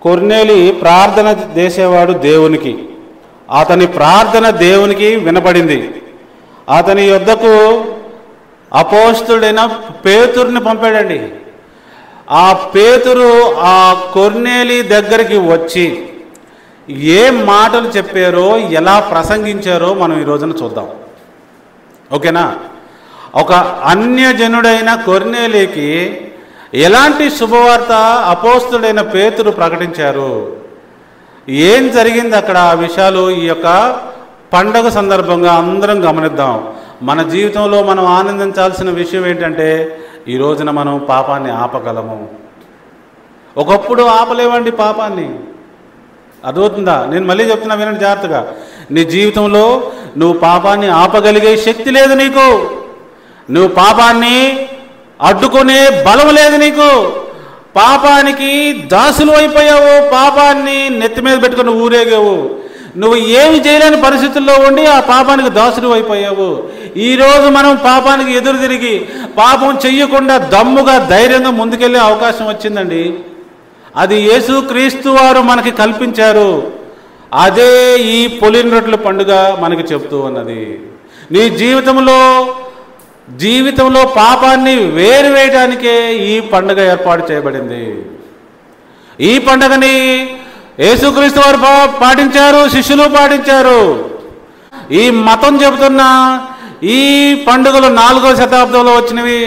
కొర్నేలి ప్రార్థన చేసేవాడు దేవునికి. అతని ప్రార్థన దేవునికి వినపడింది. అతని యొద్దకు అపోస్తలుడైన పేతురుని పంపాడండి. ఆ పేతురు ఆ కొర్నేలి దగ్గరికి వచ్చి ఏం మాటలు చెప్పారో, ఎలా ప్రసంగించారో మనం ఈ రోజున చూద్దాం. ఓకేనా? ఒక అన్యజనుడైన కొర్నేలికి ఎలాంటి శుభవార్త అపోస్తలుడైన పేతురు ప్రకటించారు, ఏం జరిగింది అక్కడ, ఆ విషయాలు ఈ యొక్క పండగ సందర్భంగా అందరం గమనిద్దాం. మన జీవితంలో మనం ఆనందించాల్సిన విషయం ఏంటంటే, ఈ రోజున మనం పాపాన్ని ఆపగలము. ఒకప్పుడు ఆపలేవండి పాపాన్ని. అర్థమవుతుందా? నేను మళ్ళీ చెప్తున్నా, వినండి జాగ్రత్తగా. నీ జీవితంలో నువ్వు పాపాన్ని ఆపగలిగే శక్తి లేదు నీకు. నువ్వు పాపాన్ని అడ్డుకునే బలం లేదు నీకు. పాపానికి దాసులు అయిపోయావు, పాపాన్ని నెత్తి మీద పెట్టుకుని ఊరేగావు. నువ్వు ఏమి చేయలేని పరిస్థితుల్లో ఉండి ఆ పాపానికి దాసులు అయిపోయావు. ఈరోజు మనం పాపానికి ఎదురు తిరిగి పాపం చెయ్యకుండా దమ్ముగా ధైర్యంగా ముందుకెళ్ళే అవకాశం వచ్చిందండి. అది యేసుక్రీస్తు వారు మనకి కల్పించారు. అదే ఈ పులిన రొట్టెల పండుగ మనకి చెప్తూ ఉన్నది. నీ జీవితంలో పాపాన్ని వేయడానికే ఈ పండుగ ఏర్పాటు చేయబడింది. ఈ పండుగని యేసుక్రీస్తు వారు పాటించారు, శిష్యులు పాటించారు. ఈ మతం చెబుతున్న ఈ పండుగలు 4వ శతాబ్దంలో వచ్చినవి,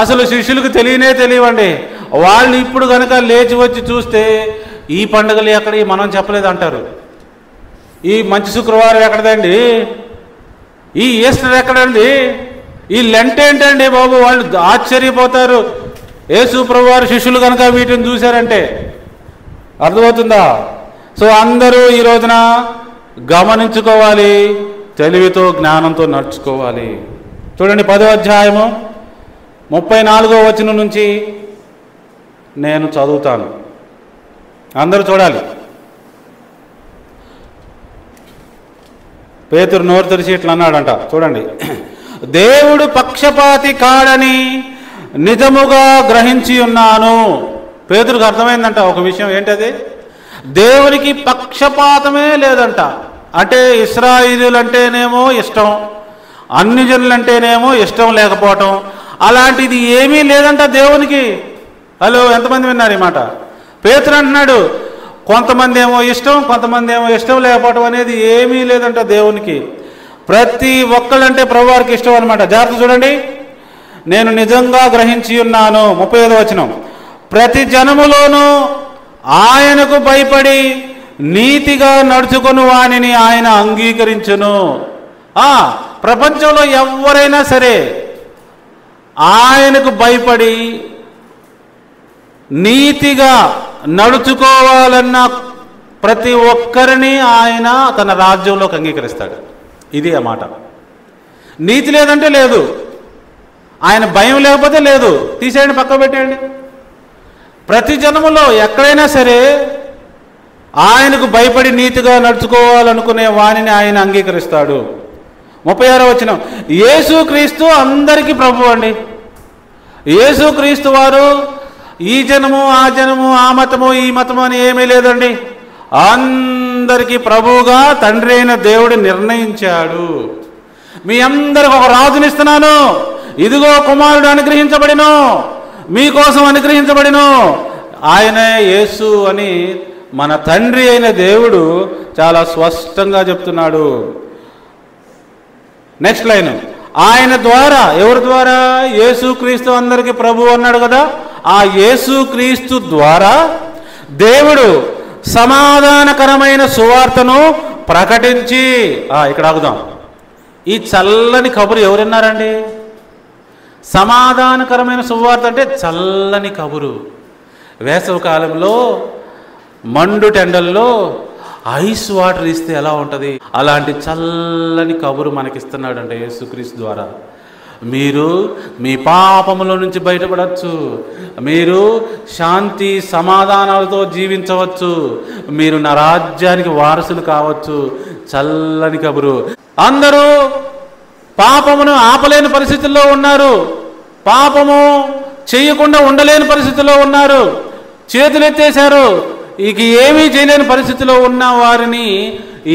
అసలు శిష్యులకు తెలియవండి. వాళ్ళు ఇప్పుడు కనుక లేచి వచ్చి చూస్తే ఈ పండుగలు ఎక్కడ మనం చెప్పలేదు అంటారు. ఈ మంచి శుక్రవారం ఎక్కడదండి, ఈ ఈస్టర్ ఎక్కడండి, ఈ లెంట్ ఏంటండి బాబు, వాళ్ళు ఆశ్చర్యపోతారు. యేసు ప్రభువారు శిష్యులు కనుక వీటిని చూశారంటే. అర్థమవుతుందా? సో అందరూ ఈ రోజున గమనించుకోవాలి, తెలివితో జ్ఞానంతో నడుచుకోవాలి. చూడండి 10వ అధ్యాయము 34వ వచనం నుంచి నేను చదువుతాను, అందరూ చూడాలి. పేతురు నోరు తెరిచి ఇట్లా అన్నాడంట, చూడండి. దేవుడు పక్షపాతి కాడని నిజముగా గ్రహించి ఉన్నాను. పేతురుకు అర్థమైందంట ఒక విషయం, ఏంటది? దేవునికి పక్షపాతమే లేదంట. అంటే ఇశ్రాయేలీయులంటేనేమో ఇష్టం, అన్ని జనులంటేనేమో ఇష్టం లేకపోవటం, అలాంటిది ఏమీ లేదంట దేవునికి. హలో, ఎంతమంది విన్నారు ఈ మాట? పేతురు అంటున్నాడు, కొంతమంది ఏమో ఇష్టం, కొంతమంది ఏమో ఇష్టం లేకపోవటం అనేది ఏమీ లేదంట దేవునికి. ప్రతి ఒక్కళ్ళంటే ప్రభువారికి ఇష్టం అనమాట. జాగ్రత్త చూడండి. నేను నిజంగా గ్రహించి ఉన్నాను. 35వ వచనం. ప్రతి జనములోనూ ఆయనకు భయపడి నీతిగా నడుచుకుని వానిని ఆయన అంగీకరించును. ప్రపంచంలో ఎవరైనా సరే ఆయనకు భయపడి నీతిగా నడుచుకోవాలన్న ప్రతి ఒక్కరిని ఆయన తన రాజ్యంలోకి అంగీకరిస్తాడు. ఇది ఆ మాట. నీతి లేదంటే లేదు, ఆయన భయం లేకపోతే లేదు. తీసేయండి, పక్క పెట్టేయండి. ప్రతి జనములో ఎక్కడైనా సరే ఆయనకు భయపడి నీతిగా నడుచుకోవాలనుకునే వానిని ఆయన అంగీకరిస్తాడు. 36వ వచనం. యేసుక్రీస్తు అందరికీ ప్రభువు అండి. యేసుక్రీస్తు వారు ఈ జనము ఆ జనము, ఆ మతము ఈ మతము అని ఏమీ లేదండి. అందరికీ ప్రభువుగా తండ్రి అయిన దేవుడు నిర్ణయించాడు. మీ అందరికి ఒక రాజునిస్తున్నాను, ఇదిగో కుమారుడు అనుగ్రహించబడిను, మీకోసం అనుగ్రహించబడిను, ఆయనే యేసు అని మన తండ్రి అయిన దేవుడు చాలా స్పష్టంగా చెప్తున్నాడు. Next line. ఆయన ద్వారా, ఎవరి ద్వారా? యేసుక్రీస్తు అందరికీ ప్రభు అన్నాడు కదా. ఆ యేసుక్రీస్తు ద్వారా దేవుడు సమాధానకరమైన సువార్తను ప్రకటించి, ఇక్కడ ఆగుదాం. ఈ చల్లని కబురు ఎవరున్నారండి? సమాధానకరమైన సువార్త అంటే చల్లని కబురు. వేసవి కాలంలో మండు టెండల్లో ఐస్ వాటర్ ఇస్తే ఎలా ఉంటుంది, అలాంటి చల్లని కబురు మనకిస్తున్నాడంటే యేసుక్రీస్తు ద్వారా. మీరు మీ పాపముల నుంచి బయటపడవచ్చు, మీరు శాంతి సమాధానాలతో జీవించవచ్చు, మీరు నా రాజ్యానికి వారసులు కావచ్చు. చల్లని కబురు. అందరూ పాపమును ఆపలేని పరిస్థితుల్లో ఉన్నారు, పాపము చేయకుండా ఉండలేని పరిస్థితుల్లో ఉన్నారు, చేతులెత్తేశారు. ఇక ఏమీ చేయలేని పరిస్థితిలో ఉన్న వారిని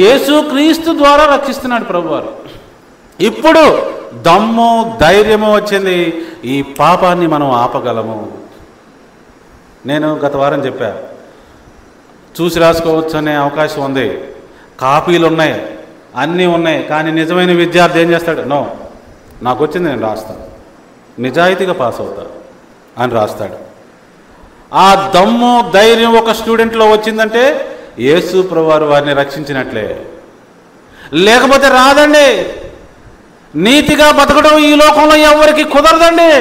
యేసుక్రీస్తు ద్వారా రక్షిస్తున్నాడు ప్రభువారు. ఇప్పుడు దమ్ము ధైర్యము వచ్చింది, ఈ పాపాన్ని మనం ఆపగలము. నేను గత వారం చెప్పా, చూసి రాసుకోవచ్చు అనే అవకాశం ఉంది, కాపీలు ఉన్నాయి, అన్నీ ఉన్నాయి. కానీ నిజమైన విద్యార్థి ఏం చేస్తాడు? నో, నాకు వచ్చింది నేను రాస్తాను, నిజాయితీగా పాస్ అవుతా అని రాస్తాడు. ఆ దమ్ము ధైర్యం ఒక స్టూడెంట్లో వచ్చిందంటే యేసు ప్రభువారు వారిని రక్షించినట్లే. లేకపోతే రాదండి. నీతిగా బతకడం ఈ లోకంలో ఎవరికి కుదరదండి,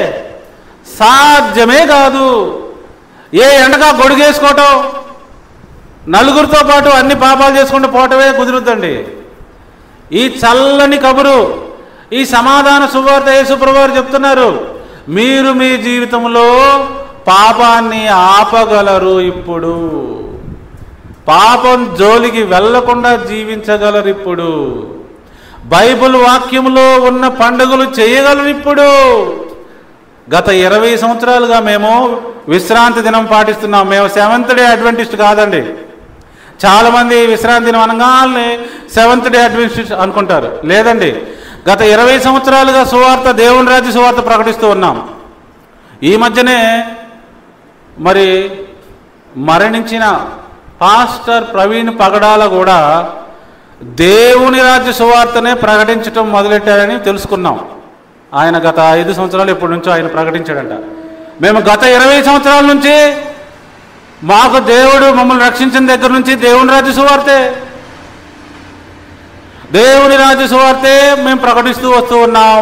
సాధ్యమే కాదు. ఏ ఎండగా గొడుగేసుకోవటం, నలుగురితో పాటు అన్ని పాపాలు చేసుకుంటూ పోవటమే కుదురుద్దండి. ఈ చల్లని కబురు, ఈ సమాధాన సువార్త యేసు ప్రభువారు చెప్తున్నారు. మీరు మీ జీవితంలో పాపాన్ని ఆపగలరు. ఇప్పుడు పాపం జోలికి వెళ్లకుండా జీవించగలరు. ఇప్పుడు బైబిల్ వాక్యంలో ఉన్న పండుగలు చేయగలరు. ఇప్పుడు గత 20 సంవత్సరాలుగా మేము విశ్రాంతి దినం పాటిస్తున్నాం. మేము సెవెంత్ డే అడ్వెంటిస్ట్ కాదండి. చాలామంది విశ్రాంతి దినం అనగానే సెవెంత్ డే అడ్వెంటిస్ట్ అనుకుంటారు. లేదండి, గత 20 సంవత్సరాలుగా సువార్త, దేవుని రాజ్య సువార్త ప్రకటిస్తూ ఉన్నాం. ఈ మధ్యనే మరి మరణించిన పాస్టర్ ప్రవీణ్ పగడాల కూడా దేవుని రాజ్య సువార్తనే ప్రకటించడం మొదలెట్టారని తెలుసుకున్నాం. ఆయన గత 5 సంవత్సరాలు ఎప్పటి నుంచో ఆయన ప్రకటించాడంట. మేము గత 20 సంవత్సరాల నుంచి మాకు దేవుడు మమ్మల్ని రక్షించిన దగ్గర నుంచి దేవుని రాజ్య సువార్తే, దేవుని రాజ్య సువార్తే మేము ప్రకటిస్తూ వస్తూ ఉన్నాం.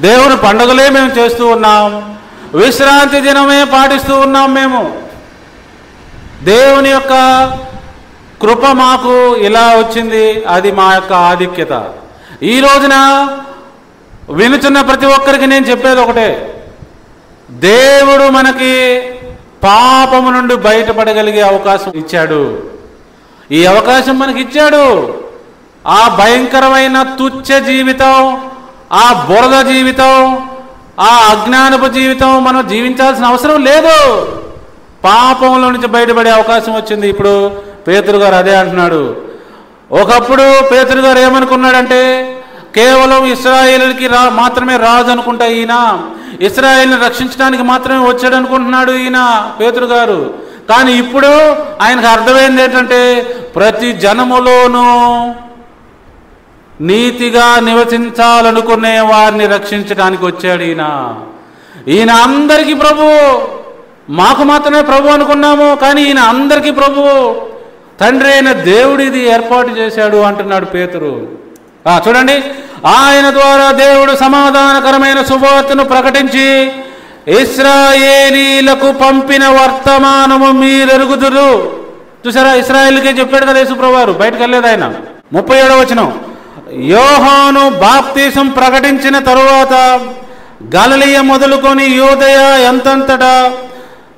దేవుని పండుగలే మేము చేస్తూ ఉన్నాం. విశ్రాంతి దినమే పాటిస్తూ ఉన్నాం. మేము దేవుని యొక్క కృప మాకు ఇలా వచ్చింది. అది మా యొక్క ఆధిక్యత. ఈ రోజున వినుచున్న ప్రతి ఒక్కరికి నేను చెప్పేది ఒకటే, దేవుడు మనకి పాపము నుండి బయటపడగలిగే అవకాశం ఇచ్చాడు. ఈ అవకాశం మనకి ఇచ్చాడు. ఆ భయంకరమైన తుచ్చ జీవితం, ఆ బురద జీవితం, ఆ అజ్ఞానపు జీవితం మనం జీవించాల్సిన అవసరం లేదు. పాపంలో నుంచి బయటపడే అవకాశం వచ్చింది. ఇప్పుడు పేతురు గారు అదే అంటున్నాడు. ఒకప్పుడు పేతురు గారు ఏమనుకున్నాడంటే, కేవలం ఇశ్రాయేలుకి మాత్రమే రాజు అనుకుంటా ఈయన, ఇశ్రాయేల్ని రక్షించడానికి మాత్రమే వచ్చాడు అనుకుంటున్నాడు ఈయన పేతురు గారు. కానీ ఇప్పుడు ఆయనకు అర్థమైంది ఏంటంటే, ప్రతి జనములోనూ నీతిగా నివసించాలనుకునే వారిని రక్షించడానికి వచ్చాడు ఈయన. ఈయన అందరికీ ప్రభు. మాకు మాత్రమే ప్రభు అనుకున్నాము, కానీ ఈయన అందరికీ ప్రభు. తండ్రి అయిన దేవుడు ఇది ఏర్పాటు చేశాడు అంటున్నాడు పేతురు. చూడండి, ఆయన ద్వారా దేవుడు సమాధానకరమైన శుభవార్తను ప్రకటించి ఇశ్రాయేలీలకు పంపిన వర్తమానము మీరెరుగుదురు. చూసారా, ఇశ్రాయేలుకే చెప్పాడు కదా యేసుప్రభువు వారు, బయటకు వెళ్ళలేదు ఆయన. 37వ వచనం, యోహాను బాప్తీసం ప్రకటించిన తరువాత గలిలయ మొదలుకొని యూదయ ఎంతంతటా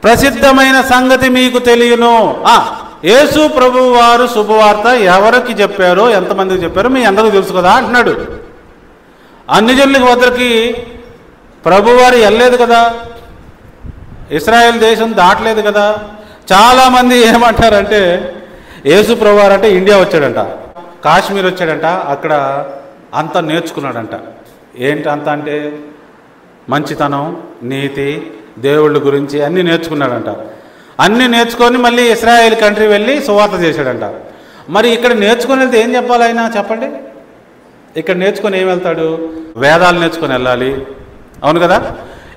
ప్రసిద్ధమైన సంగతి మీకు తెలియను. యేసు ప్రభువు వారు శుభవార్త ఎవరికి చెప్పారో, ఎంతమందికి చెప్పారో మీ అందరికీ తెలుసు కదా అంటున్నాడు. అన్ని జనుల వద్దరికి ప్రభువారు వెళ్ళలేదు కదా, ఇశ్రాయేల్ దేశం దాటలేదు కదా. చాలామంది ఏమంటారంటే, యేసు ప్రభువారు అంటే ఇండియా వచ్చాడంట, కాశ్మీర్ వచ్చాడంట, అక్కడ అంతా నేర్చుకున్నాడంట. ఏంటి అంత అంటే, మంచితనం, నీతి, దేవుళ్ళ గురించి అన్నీ నేర్చుకున్నాడంట. అన్నీ నేర్చుకొని మళ్ళీ ఇశ్రాయేల్ కంట్రీ వెళ్ళి సువార్త చేశాడంట. మరి ఇక్కడ నేర్చుకొని వెళ్తే ఏం చెప్పాలి ఆయన చెప్పండి? ఇక్కడ నేర్చుకొని ఏం వెళ్తాడు? వేదాలు నేర్చుకొని వెళ్ళాలి, అవును కదా.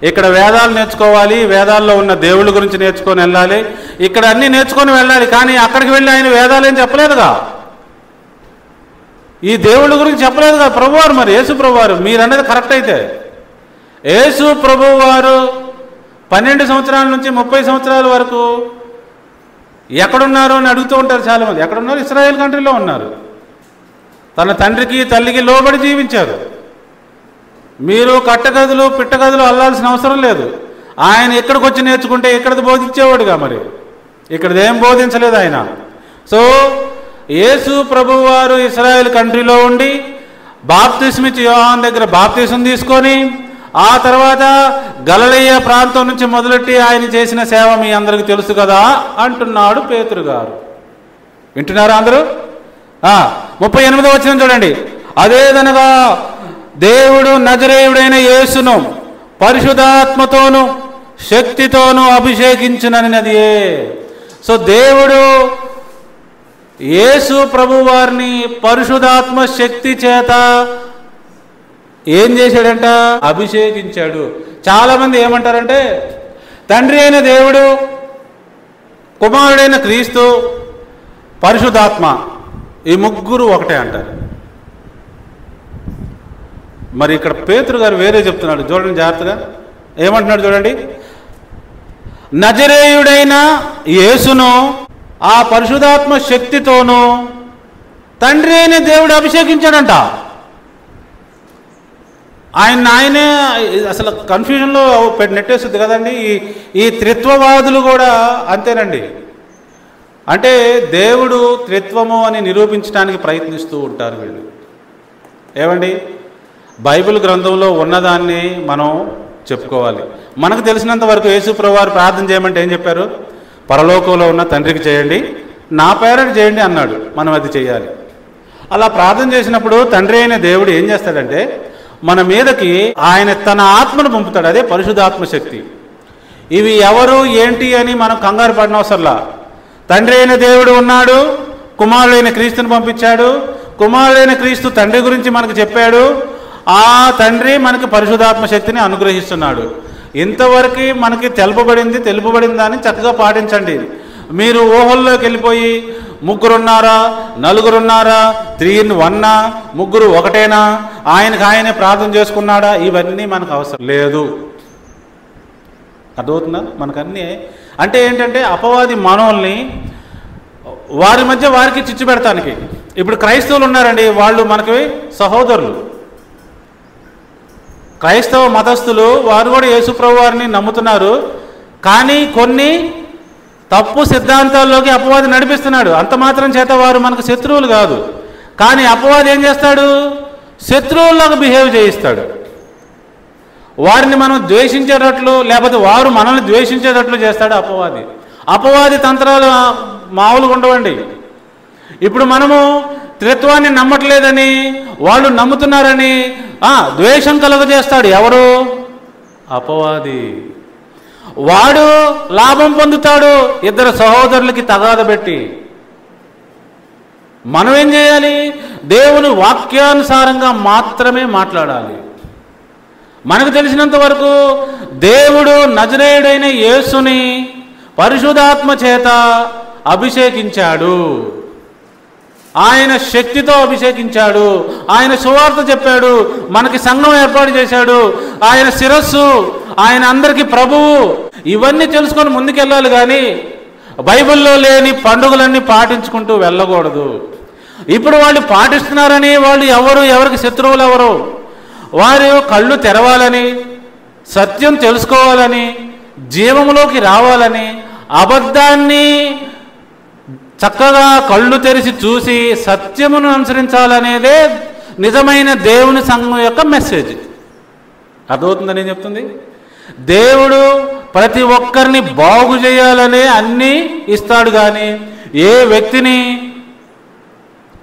ఇక్కడ వేదాలు నేర్చుకోవాలి, వేదాల్లో ఉన్న దేవుళ్ళ గురించి నేర్చుకొని వెళ్ళాలి, ఇక్కడ అన్నీ నేర్చుకొని వెళ్ళాలి. కానీ అక్కడికి వెళ్ళి ఆయన వేదాలు ఏం చెప్పలేదుగా, ఈ దేవుళ్ళ గురించి చెప్పలేదుగా ప్రభువారు. మరి యేసు ప్రభువారు మీరన్నది కరెక్ట్ అయితే, యేసు ప్రభువారు 12 సంవత్సరాల నుంచి 30 సంవత్సరాల వరకు ఎక్కడున్నారు అని అడుగుతూ ఉంటారు చాలామంది. ఎక్కడున్నారు? ఇశ్రాయేల్ కంట్రీలో ఉన్నారు. తన తండ్రికి తల్లికి లోబడి జీవించారు. మీరు కట్టగదులు పిట్టగదులు అల్లాల్సిన అవసరం లేదు. ఆయన ఇక్కడికి వచ్చి నేర్చుకుంటే ఇక్కడిది బోధించేవాడుగా, మరి ఇక్కడిది ఏం బోధించలేదు ఆయన. సో యేసు ప్రభువు వారు ఇశ్రాయేల్ కంట్రీలో ఉండి బాప్తిస్మిచ్చి యోహాను దగ్గర బాప్తిసం తీసుకొని ఆ తర్వాత గలిలయ ప్రాంతం నుంచి మొదలెట్టి ఆయన చేసిన సేవ మీ అందరికీ తెలుసు కదా అంటున్నాడు పేతురు గారు. వింటున్నారా అందరూ? 38వ వచనం చూడండి. అదేదనగా దేవుడు నజరేయుడైన యేసును పరిశుద్ధాత్మతోను శక్తితోనూ అభిషేకించుననినదియే. సో దేవుడు యేసు ప్రభు వారిని పరిశుద్ధాత్మ శక్తి చేత ఏం చేశాడంట? అభిషేకించాడు. చాలామంది ఏమంటారంటే, తండ్రి అయిన దేవుడు, కుమారుడైన క్రీస్తు, పరిశుద్ధాత్మ ఈ ముగ్గురు ఒకటే అంటారు. మరి ఇక్కడ పేతురు గారు వేరే చెప్తున్నాడు. చూడండి జాగ్రత్తగా ఏమంటున్నాడు చూడండి. నజరేయుడైన యేసును ఆ పరిశుద్ధాత్మ శక్తితోనూ తండ్రి అయిన దేవుడు అభిషేకించాడంట. ఆయనే అసలు కన్ఫ్యూజన్లో నెట్టేస్తుంది కదండి. ఈ త్రిత్వవాదులు కూడా అంతేనండి. అంటే దేవుడు త్రిత్వము అని నిరూపించడానికి ప్రయత్నిస్తూ ఉంటారు వీళ్ళు. ఏమండి, బైబిల్ గ్రంథంలో ఉన్నదాన్ని మనం చెప్పుకోవాలి. మనకు తెలిసినంత వరకు యేసు ప్రభువారు ప్రార్థన చేయమంటే ఏం చెప్పారు? పరలోకంలో ఉన్న తండ్రికి చేయండి, నా పేరట చేయండి అన్నాడు. మనం అది చేయాలి. అలా ప్రార్థన చేసినప్పుడు తండ్రి అయిన దేవుడు ఏం చేస్తాడంటే, మన మీదకి ఆయన తన ఆత్మను పంపుతాడు. అదే పరిశుద్ధాత్మ శక్తి. ఇవి ఎవరు ఏంటి అని మనం కంగారు పడిన అవసరంలా. తండ్రి అయిన దేవుడు ఉన్నాడు, కుమారుడైన క్రీస్తుని పంపించాడు, కుమారుడైన క్రీస్తు తండ్రి గురించి మనకు చెప్పాడు. ఆ తండ్రి మనకి పరిశుద్ధాత్మ శక్తిని అనుగ్రహిస్తున్నాడు. ఇంతవరకు మనకి తెలుపబడిందని చక్కగా పాటించండి. మీరు ఊహల్లోకి వెళ్ళిపోయి ముగ్గురున్నారా, నలుగురున్నారా, 3 in 1, ముగ్గురు ఒకటేనా, ఆయనే ప్రార్థన చేసుకున్నాడా, ఇవన్నీ మనకు అవసరం లేదు. అర్థమవుతుందా? మనకన్నీ అంటే ఏంటంటే అపవాది మనల్ని వారి మధ్య వారికి చిచ్చు పెడతానికి. ఇప్పుడు క్రైస్తవులు ఉన్నారండి, వాళ్ళు మనకి సహోదరులు. క్రైస్తవ మతస్థులు వారు కూడా యేసుప్రభు వారిని నమ్ముతున్నారు. కానీ కొన్ని తప్పు సిద్ధాంతాల్లోకి అపవాది నడిపిస్తున్నాడు. అంత మాత్రం చేత వారు మనకు శత్రువులు కాదు. కానీ అపవాది ఏం చేస్తాడు? శత్రువుల్లాగా బిహేవ్ చేయిస్తాడు. వారిని మనం ద్వేషించేటట్లు, లేకపోతే వారు మనల్ని ద్వేషించేటట్లు చేస్తాడు అపవాది తంత్రాలు మామూలుగా ఉండవండి. ఇప్పుడు మనము త్రిత్వాన్ని నమ్మట్లేదని వాళ్ళు నమ్ముతున్నారని ద్వేషం కలుగజేస్తాడు. ఎవరు? అపవాది. వాడు లాభం పొందుతాడు ఇద్దరు సహోదరులకి తగాద పెట్టి. మనం ఏం చేయాలి? దేవుని వాక్యానుసారంగా మాత్రమే మాట్లాడాలి. మనకు తెలిసినంత వరకు దేవుడు నజరేయుడైన యేసుని పరిశుద్ధాత్మ చేత అభిషేకించాడు. ఆయన శక్తితో అభిషేకించాడు. ఆయన సువార్త చెప్పాడు. మనకి సంఘం ఏర్పాటు చేశాడు. ఆయన శిరస్సు, ఆయన అందరికీ ప్రభువు. ఇవన్నీ తెలుసుకొని ముందుకెళ్ళాలి. కానీ బైబిల్లో లేని పండుగలన్నీ పాటించుకుంటూ వెళ్ళకూడదు. ఇప్పుడు వాళ్ళు పాటిస్తున్నారని వాళ్ళు ఎవరికి శత్రువులు ఎవరు? వారు కళ్ళు తెరవాలని, సత్యం తెలుసుకోవాలని, జీవంలోకి రావాలని, అబద్ధాన్ని చక్కగా కళ్ళు తెరిచి చూసి సత్యమును అనుసరించాలనేదే నిజమైన దేవుని సంఘం యొక్క మెసేజ్. అర్థమవుతుందని నేను చెప్తుంది. దేవుడు ప్రతి ఒక్కరిని బాగు చేయాలనే అన్నీ ఇస్తాడు. కానీ ఏ వ్యక్తిని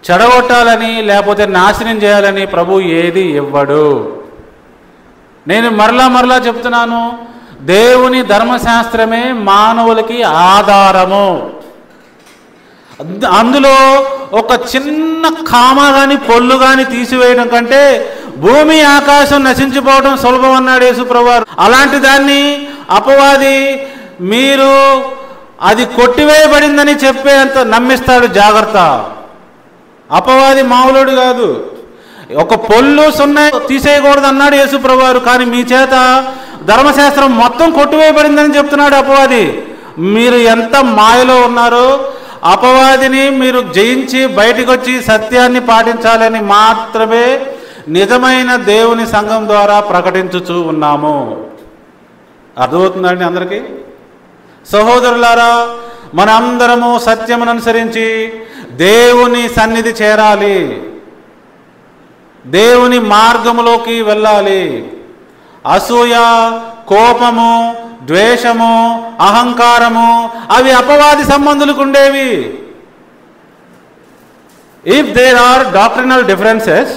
చెడగొట్టాలని లేకపోతే నాశనం చేయాలని ప్రభు ఏది ఇవ్వడు. నేను మరలా చెప్తున్నాను, దేవుని ధర్మశాస్త్రమే మానవులకి ఆధారము. అందులో ఒక చిన్న కామ కానీ పొల్లు కానీ తీసివేయడం కంటే భూమి ఆకాశం నశించిపోవడం సులభం అన్నాడు యేసుప్రభువారు. అలాంటి దాన్ని అపవాది మీరు అది కొట్టివేయబడిందని చెప్పేంత నమ్మిస్తాడు. జాగ్రత్త. అపవాది మామూలుడు కాదు. ఒక పొల్లు సున్నా తీసేయకూడదు అన్నాడు యేసుప్రభువారు. కానీ మీ చేత ధర్మశాస్త్రం మొత్తం కొట్టివేయబడిందని చెప్తున్నాడు అపవాది. మీరు ఎంత మాయలో ఉన్నారో, అపవాదిని మీరు జయించి బయటికి వచ్చి సత్యాన్ని పాటించాలని మాత్రమే నిజమైన దేవుని సంఘం ద్వారా ప్రకటించుచూ ఉన్నాము. అర్థమవుతుందండి అందరికీ? సహోదరులారా, మనందరము సత్యమును అనుసరించి దేవుని సన్నిధి చేరాలి. దేవుని మార్గములోకి వెళ్ళాలి. అసూయ, కోపము, ద్వేషము, అహంకారము అవి అపవాది సంబంధులకు ఉండేవి. If there are doctrinal differences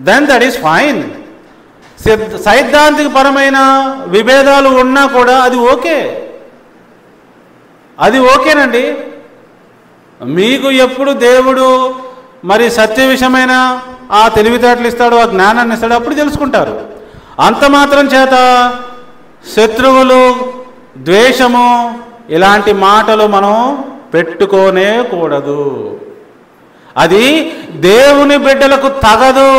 then that is fine. సైద్ధాంతిక పరమైన విభేదాలు ఉన్నా కూడా అది ఓకేనండి. మీకు ఎప్పుడు దేవుడు మరి సత్య విషయమైన ఆ తెలివితేటలు ఇస్తాడు, ఆ జ్ఞానాన్ని ఇస్తాడు, అప్పుడు తెలుసుకుంటారు. అంత మాత్రం చేత శత్రువులు, ద్వేషము ఇలాంటి మాటలు మనం పెట్టుకోనే కూడదు. అది దేవుని బిడ్డలకు తగదు.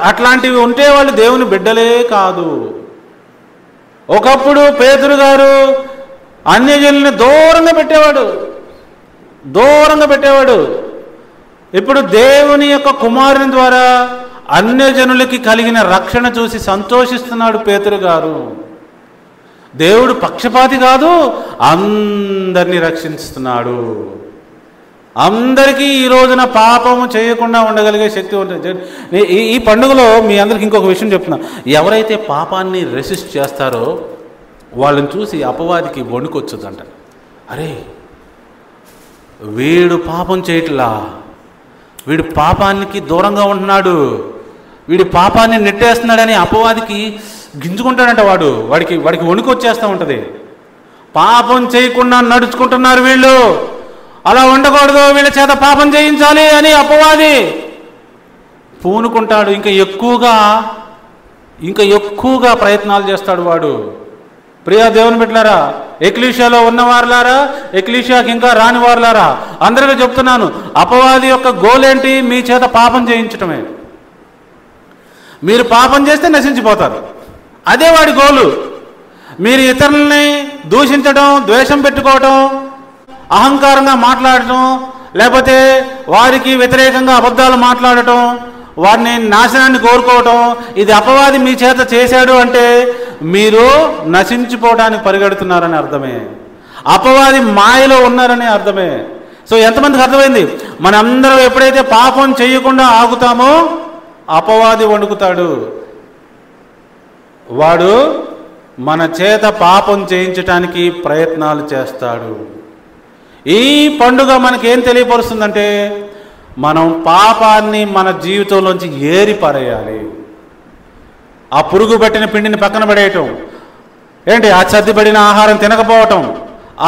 అట్లాంటివి ఉంటే వాళ్ళు దేవుని బిడ్డలే కాదు. ఒకప్పుడు పేతురు గారు అన్యజనుల్ని దూరంగా పెట్టేవాడు. ఇప్పుడు దేవుని యొక్క కుమారుని ద్వారా అన్యజనులకి కలిగిన రక్షణ చూసి సంతోషిస్తున్నాడు పేతురు గారు. దేవుడు పక్షపాతి కాదు, అందరినీ రక్షిస్తున్నాడు. అందరికీ ఈ రోజున పాపము చేయకుండా ఉండగలిగే శక్తి ఉంటుంది. ఈ పండుగలో మీ అందరికి ఇంకొక విషయం చెప్తున్నా. ఎవరైతే పాపాన్ని రెసిస్ట్ చేస్తారో వాళ్ళని చూసి అపవాదికి వణుకొచ్చుదంట. అరే, వీడు పాపం చేయట్లా, వీడు పాపానికి దూరంగా ఉంటున్నాడు, వీడి పాపాన్ని నెట్టేస్తున్నాడని అపవాదికి గింజుకుంటాడంట. వాడికి వణుకు వచ్చేస్తూ ఉంటుంది. పాపం చేయకుండా నడుచుకుంటున్నారు వీళ్ళు, అలా ఉండకూడదు, వీళ్ళ చేత పాపం చేయించాలి అని అపవాది పూనుకుంటాడు, ఇంకా ఎక్కువగా ప్రయత్నాలు చేస్తాడు వాడు. ప్రియా దేవుని బిడ్డలారా, ఎక్లీషియాలో ఉన్నవారులారా, ఎక్లీషియాకి ఇంకా రాని వారులారా, అందరికీ చెప్తున్నాను, అపవాది యొక్క గోల్ ఏంటి? మీ చేత పాపం చేయించటమే. మీరు పాపం చేస్తే నశించిపోతారు, అదే వాడి గోలు. మీరు ఇతరులని దూషించడం, ద్వేషం పెట్టుకోవటం, అహంకారంగా మాట్లాడటం, లేకపోతే వారికి వ్యతిరేకంగా అబద్ధాలు మాట్లాడటం, వారిని నాశనాన్ని కోరుకోవటం, ఇది అపవాది మీ చేత చేశాడు అంటే మీరు నశించిపోవడానికి పరిగెడుతున్నారని అర్థమే. అపవాది మాయలో ఉన్నారని అర్థమే. సో ఎంతమందికి అర్థమైంది? మనందరం ఎప్పుడైతే పాపం చేయకుండా ఆగుతామో అపవాది వణుకుతాడు. వాడు మన చేత పాపం చేయించటానికి ప్రయత్నాలు చేస్తాడు. ఈ పండుగ మనకేం తెలియపరుస్తుందంటే మనం పాపాన్ని మన జీవితంలోంచి ఏరి పారేయాలి. ఆ పురుగు పట్టిన పిండిని పక్కన పడేయటం ఏంటి, ఆ చద్దిపడిన ఆహారం తినకపోవటం,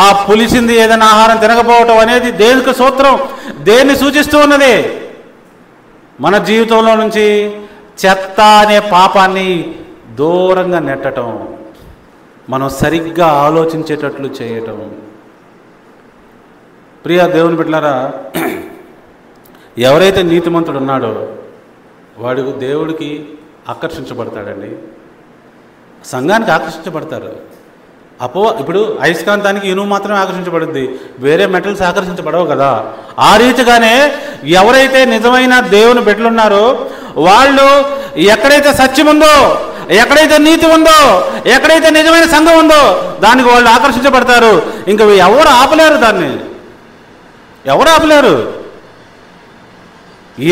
ఆ పులిసింది ఏదైనా ఆహారం తినకపోవటం అనేది దేనికి సూత్రం, దేన్ని సూచిస్తూ ఉన్నది? మన జీవితంలో నుంచి చెత్త అనే పాపాన్ని దూరంగా నెట్టడం, మనం సరిగ్గా ఆలోచించేటట్లు చేయటం. ప్రియా దేవుని బిడ్డలారా, ఎవరైతే నీతిమంతుడు ఉన్నాడో వాడు దేవుడికి ఆకర్షించబడతాడండి, సంఘానికి ఆకర్షించబడతారు. ఇప్పుడు అయస్కాంతానికి ఇనుము మాత్రమే ఆకర్షించబడుద్ది, వేరే మెటల్స్ ఆకర్షించబడవు కదా. ఆ రీతిగానే ఎవరైతే నిజమైన దేవుని బిడ్డలున్నారో వాళ్ళు ఎక్కడైతే సత్యం ఉందో, ఎక్కడైతే నీతి ఉందో, ఎక్కడైతే నిజమైన సంఘం ఉందో దానికి వాళ్ళు ఆకర్షించబడతారు. ఇంకా ఎవరు ఆపలేరు, దాన్ని ఎవరు ఆపలేరు.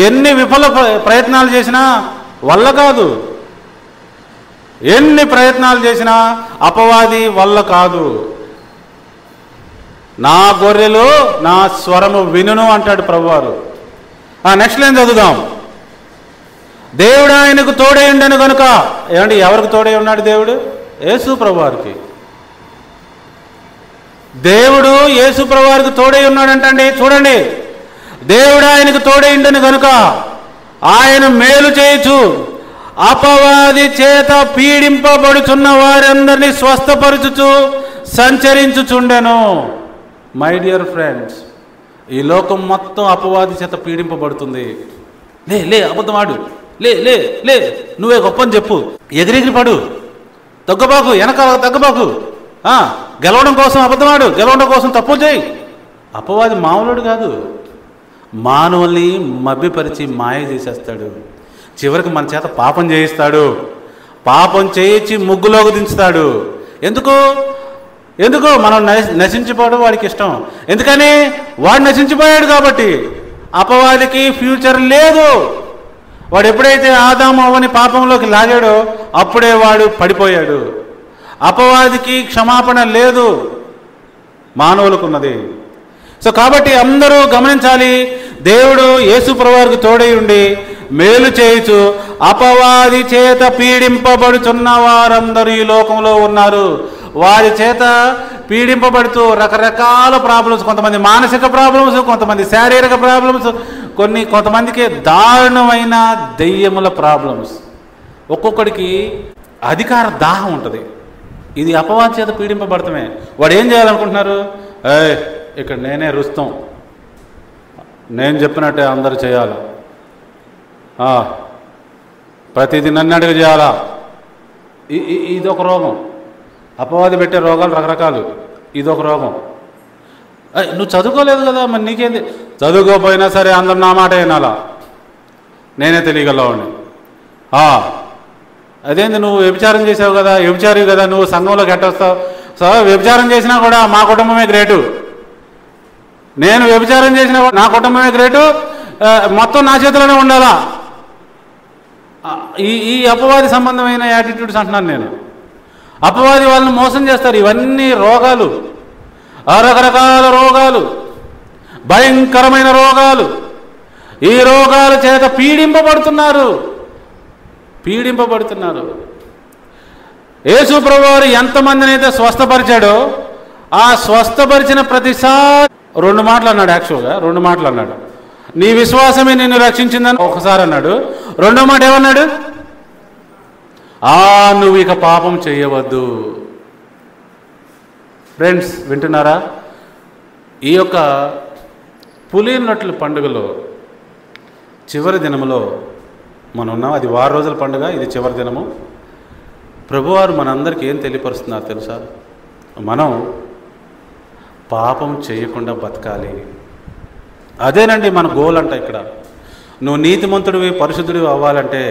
ఎన్ని విఫల ప్రయత్నాలు చేసినా వల్ల కాదు, ఎన్ని ప్రయత్నాలు చేసినా అపవాది వల్ల కాదు. నా గొర్రెలు నా స్వరము వినును అంటాడు ప్రభువారు. నెక్స్ట్ లైన్ చదువుదాం. దేవుడు ఆయనకు తోడై ఉండను కనుక, ఏమండి ఎవరికి తోడై ఉన్నాడు దేవుడు? యేసు ప్రభువారికి. దేవుడు యేసు ప్రభువారికి తోడై ఉన్నాడంటండి. చూడండి, దేవుడు ఆయనకు తోడై ఉండను కనుక ఆయన మేలు చేయొచ్చు, అపవాది చేత పీడింపబడుచున్న వారందరినీ స్వస్థపరచుచు సంచరించుచుండెను. మై డియర్ ఫ్రెండ్స్, ఈ లోకం మొత్తం అపవాది చేత పీడింపబడుతుంది. లే లే అబద్ధమాడు, లే లే లే నువ్వే గొప్పని చెప్పు, ఎగిరెగిరి పడు, తగ్గబాకు, వెనకాల తగ్గబాకు, గెలవడం కోసం అబద్ధమాడు, గెలవడం కోసం తప్పులు చేయి. అపవాది మామూలుడు కాదు, మానవుల్ని మభ్యపరిచి మాయ చేసేస్తాడు. చివరికి మన చేత పాపం చేయిస్తాడు, పాపం చేయించి ముగ్గులోకి దించుతాడు. ఎందుకు మనం నశించిపోవడం వాడికి ఇష్టం. ఎందుకని? వాడు నశించిపోయాడు కాబట్టి. అపవాదికి ఫ్యూచర్ లేదు. వాడు ఎప్పుడైతే ఆదాము అవ్వని పాపంలోకి లాగాడో అప్పుడే వాడు పడిపోయాడు. అపవాదికి క్షమాపణ లేదు, మానవులకున్నది. సో కాబట్టి అందరూ గమనించాలి, దేవుడు యేసు ప్రభువారికి తోడై ఉండి మేలు చేయుచు అపవాది చేత పీడింపబడుచున్న వారందరూ ఈ లోకంలో ఉన్నారు. వారి చేత పీడింపబడుతూ రకరకాల ప్రాబ్లమ్స్, కొంతమంది మానసిక ప్రాబ్లమ్స్, కొంతమంది శారీరక ప్రాబ్లమ్స్, కొంతమందికి దారుణమైన దెయ్యముల ప్రాబ్లమ్స్. ఒక్కొక్కడికి అధికార దాహం ఉంటుంది. ఇది అపవాది చేత పీడింపబడటమే. వాడు ఏం చేయాలనుకుంటున్నారు? ఇక్కడ నేనే రుస్తాం, నేను చెప్పినట్టే అందరూ చేయాలి, ప్రతిదీ నన్ను అడిగి చేయాలా. ఇదొక రోగం. అపవాది పెట్టే రోగాలు రకరకాలు, ఇదొక రోగం. నువ్వు చదువుకోలేదు కదా, మరి నీకేంది? చదువుకోపోయినా సరే అందరు నా మాట వినాలా, నేనే తెలియగలవాడిని. అదేంది నువ్వు వ్యభిచారం చేసావు కదా, వ్యభిచారి కదా, నువ్వు సంఘంలోకి ఎట్టొస్తావు? సో వ్యభిచారం చేసినా కూడా మా కుటుంబమే గ్రేటు, నేను వ్యభిచారం చేసినా కూడా నా కుటుంబమే గ్రేటు, మొత్తం నా చేతిలోనే ఉండాలా. ఈ అపవాది సంబంధమైన యాటిట్యూడ్స్ అంటున్నాను నేను. అపవాది వాళ్ళని మోసం చేస్తారు. ఇవన్నీ రోగాలు, రకరకాల రోగాలు, భయంకరమైన రోగాలు. ఈ రోగాల చేత పీడింపబడుతున్నారు. యేసు ప్రభువారు ఎంతమందిని అయితే స్వస్థపరిచాడో ఆ స్వస్థపరిచిన ప్రతిసారి 2 మాటలు అన్నాడు. యాక్చువల్గా 2 మాటలు అన్నాడు. నీ విశ్వాసమే నిన్ను రక్షించిందని ఒకసారి అన్నాడు, రెండో మాట ఏమన్నాడు? నువ్వు ఇక పాపం చేయవద్దు. ఫ్రెండ్స్ వింటున్నారా? ఈ యొక్క పులినట్ల పండుగలో చివరి దినములో మనం ఉన్నాం. అది 6 రోజుల పండుగ, ఇది చివరి దినము. ప్రభువారు మనందరికీ ఏం తెలియపరుస్తున్నారు తెలుసా? మనం పాపం చేయకుండా బతకాలి. అదేనండి మన గోల్ అంట. ఇక్కడ నువ్వు నీతిమంతుడివి, పరిశుద్ధుడివి అవ్వాలంటే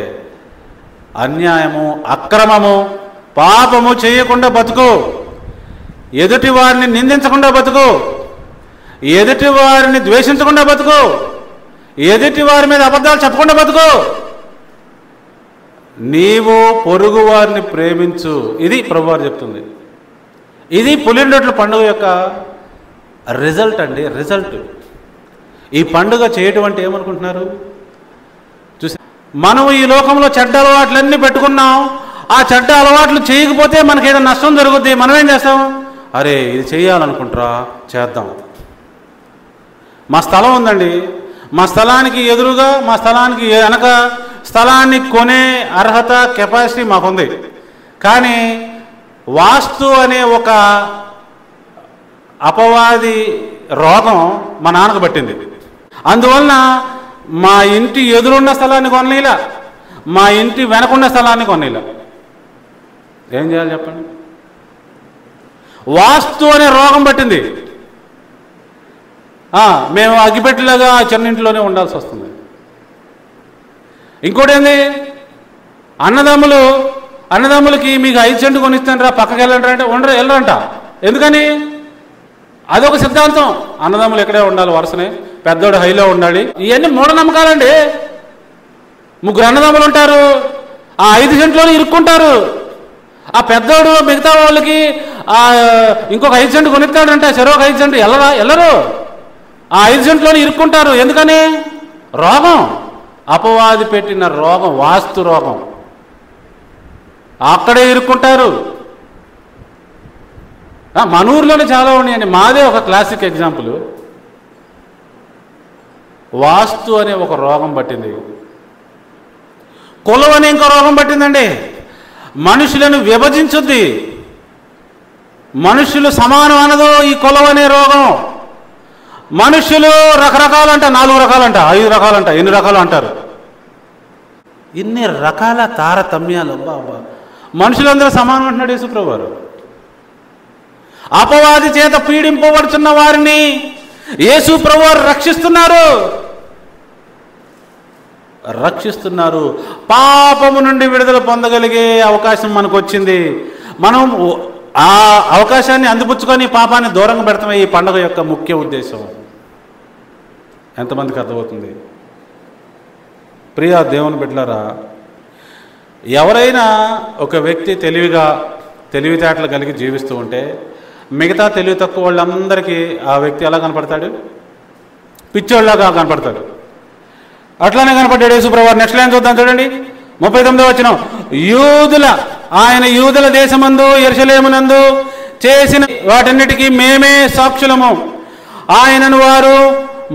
అన్యాయము, అక్రమము, పాపము చేయకుండా బతుకు. ఎదుటి వారిని నిందించకుండా బతుకు. ఎదుటి వారిని ద్వేషించకుండా బతుకు. ఎదుటి వారి మీద అబద్ధాలు చెప్పకుండా బతుకు. నీవు పొరుగు వారిని ప్రేమించు. ఇది ప్రభువారు చెప్తుంది. ఇది పులినట్ల పండుగ యొక్క రిజల్ట్ అండి, రిజల్ట్. ఈ పండుగ చేయటం అంటే ఏమనుకుంటున్నారు? చూసి మనం ఈ లోకంలో చెడ్డ అలవాట్లన్నీ పెట్టుకున్నాం. ఆ చెడ్డ అలవాట్లు చేయకపోతే మనకి ఏదైనా నష్టం జరుగుద్ది. మనం ఏం చేస్తాం? అరే ఇది చేయాలనుకుంటారా, చేద్దాం. మా స్థలం ఉందండి, మా స్థలానికి ఎదురుగా, మా స్థలానికి వెనక స్థలాన్ని కొనే అర్హత, కెపాసిటీ మాకుంది. కానీ వాస్తు అనే ఒక అపవాది రోగం మా నాన్నకు పట్టింది. అందువలన మా ఇంటి ఎదురున్న స్థలాన్ని కొనలేలా, మా ఇంటి వెనకున్న స్థలాన్ని కొనలేలా. ఏం చేయాలి చెప్పండి? వాస్తు అనే రోగం పట్టింది. మేము అగ్గిపెట్టేలాగా చిన్నింట్లోనే ఉండాల్సి వస్తుంది. ఇంకోటి ఏంది? అన్నదమ్ములకి మీకు 5 సెంట్లు కొనిస్తాను రా, పక్కకి వెళ్ళండి అంటే వెళ్ళరంట. ఎందుకని? అదొక సిద్ధాంతం. అన్నదమ్ములు ఎక్కడే ఉండాలి, వరుసనే, పెద్దోడు హైలో ఉండాలి. ఇవన్నీ మూఢనమ్మకాలండి. 3 అన్నదమ్ములు ఉంటారు, ఆ 5 సెంట్లోనే ఇరుక్కుంటారు. ఆ పెద్దోడు మిగతా వాళ్ళకి ఇంకొక 5 సెంట్లు కొనిస్తాడంటే చెరొక 5 సెంట్లు వెళ్ళరు. ఆ 5 సెంట్లోనే ఇరుక్కుంటారు. ఎందుకని? రోగం, అపవాది పెట్టిన రోగం, వాస్తు రోగం. అక్కడే ఇరుక్కుంటారు. మన ఊర్లోనే చాలా ఉన్నాయండి. మాదే ఒక క్లాసిక్ ఎగ్జాంపుల్. వాస్తు అనే ఒక రోగం పట్టింది. కులం అనే ఇంకో రోగం పట్టిందండి. మనుషులను విభజించుద్ది. మనుషులు సమానం అనదు ఈ కులం అనే రోగం. మనుషులు రకరకాలంట, 4 రకాలంట, 5 రకాలంట, ఎన్ని రకాలు అంటారు. ఇన్ని రకాల తారతమ్యాలు. బాబా, మనుషులందరూ సమానం అంటున్నాడు యేసుప్రభువారు. అపవాది చేత పీడింపబడుతున్న వారిని యేసుప్రభువారు రక్షిస్తున్నారు. పాపము నుండి విడుదల పొందగలిగే అవకాశం మనకు వచ్చింది. మనం ఆ అవకాశాన్ని అందిపుచ్చుకొని పాపాన్ని దూరంగా పెడతామే ఈ పండుగ యొక్క ముఖ్య ఉద్దేశం. ఎంతమందికి అర్థమవుతుంది? ప్రియ దేవుని బిడ్డలారా, ఎవరైనా ఒక వ్యక్తి తెలివితేటలు కలిగి జీవిస్తూ ఉంటే మిగతా తెలివి తక్కువ వాళ్ళందరికీ ఆ వ్యక్తి ఎలా కనపడతాడు? పిచ్చోళ్ళగా కనపడతాడు. అట్లానే కనపడ్డాడు యేసుప్రభువారు. నెక్స్ట్ లైన్ చూద్దాం, చూడండి 39వ వచనం. ఆయన యూదుల దేశమందు యెరూషలేమునందు చేసిన వాటన్నిటికీ మేమే సాక్షులము. ఆయనను వారు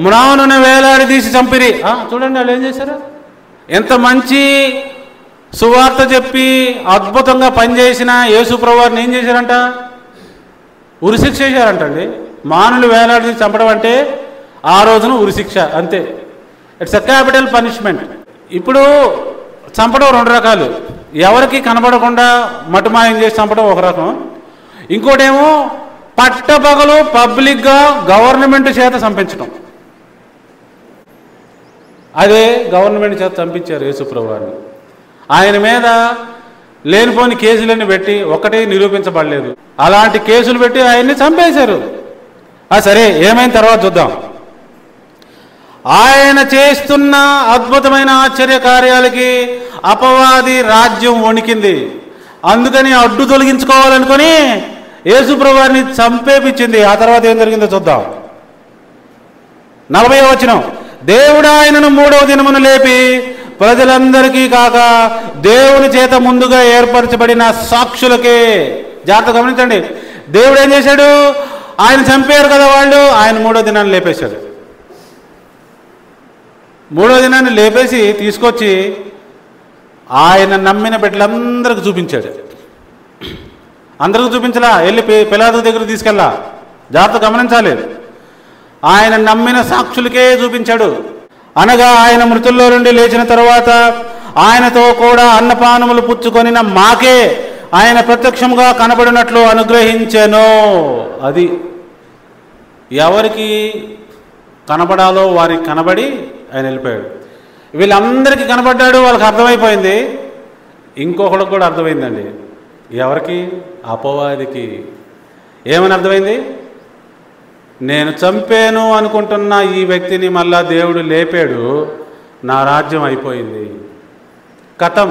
మ్రానున వేలాడదీసి చంపిరి. చూడండి వాళ్ళు ఏం చేశారు? ఎంత మంచి సువార్త చెప్పి అద్భుతంగా పనిచేసిన యేసుప్రభువారిని ఏం చేశారంట? ఉరిశిక్ష చేశారంటండి. మానులు వేలాడదీసి చంపడం అంటే ఆ రోజున ఉరిశిక్ష, అంతే. It's a capital punishment. ఇప్పుడు చంపడం 2 రకాలు. ఎవరికి కనబడకుండా మటుమాయం చేసి చంపడం ఒక రకం. ఇంకోటేమో పట్టపగలు పబ్లిక్గా గవర్నమెంట్ చేత చంపించడం. అదే గవర్నమెంట్ చేత చంపించారు యేసుప్రభువారిని. ఆయన మీద లేనిపోని కేసులన్నీ పెట్టి ఒక్కటే నిరూపించబడలేదు. అలాంటి కేసులు పెట్టి ఆయన్ని చంపేశారు. సరే, ఏమైనా తర్వాత చూద్దాం. ఆయన చేస్తున్న అద్భుతమైన ఆశ్చర్య కార్యాలకి అపవాది రాజ్యం వణికింది. అందుకని అడ్డు తొలగించుకోవాలనుకొని యేసుప్రభువారిని చంపేపించింది. ఆ తర్వాత ఏం జరిగిందో చూద్దాం. 40వ వచనం. దేవుడు ఆయనను 3వ దినమున లేపి ప్రజలందరికీ కాక దేవుని చేత ముందుగా ఏర్పరచబడిన సాక్షులకే. జాగ్రత్త గమనించండి. దేవుడు ఏం చేశాడు? ఆయన చంపారు కదా వాళ్ళు, ఆయన 3వ దినాన్ని లేపేశాడు. 3వ దినాన్ని లేపేసి తీసుకొచ్చి ఆయన నమ్మిన బిడ్డలందరికీ చూపించాడు. అందరికీ చూపించలా, వెళ్ళి పిలాతు దగ్గర తీసుకెళ్ళా. జాగ్రత్త గమనించాలి. ఆయన నమ్మిన సాక్షులకే చూపించాడు. అనగా ఆయన మృతుల్లో నుండి లేచిన తరువాత ఆయనతో కూడా అన్నపానములు పుచ్చుకొనిన మాకే ఆయన ప్రత్యక్షంగా కనబడినట్లు అనుగ్రహించెను. అది ఎవరికి కనబడాలో వారికి కనబడి ఆయన వెళ్ళిపోయాడు. వీళ్ళందరికీ కనబడ్డాడు, వాళ్ళకి అర్థమైపోయింది. ఇంకొకడికి కూడా అర్థమైందండి. ఎవరికి? అపవాదికి. ఏమని అర్థమైంది? నేను చంపాను అనుకుంటున్న ఈ వ్యక్తిని మళ్ళా దేవుడు లేపాడు, నా రాజ్యం అయిపోయింది, కథం.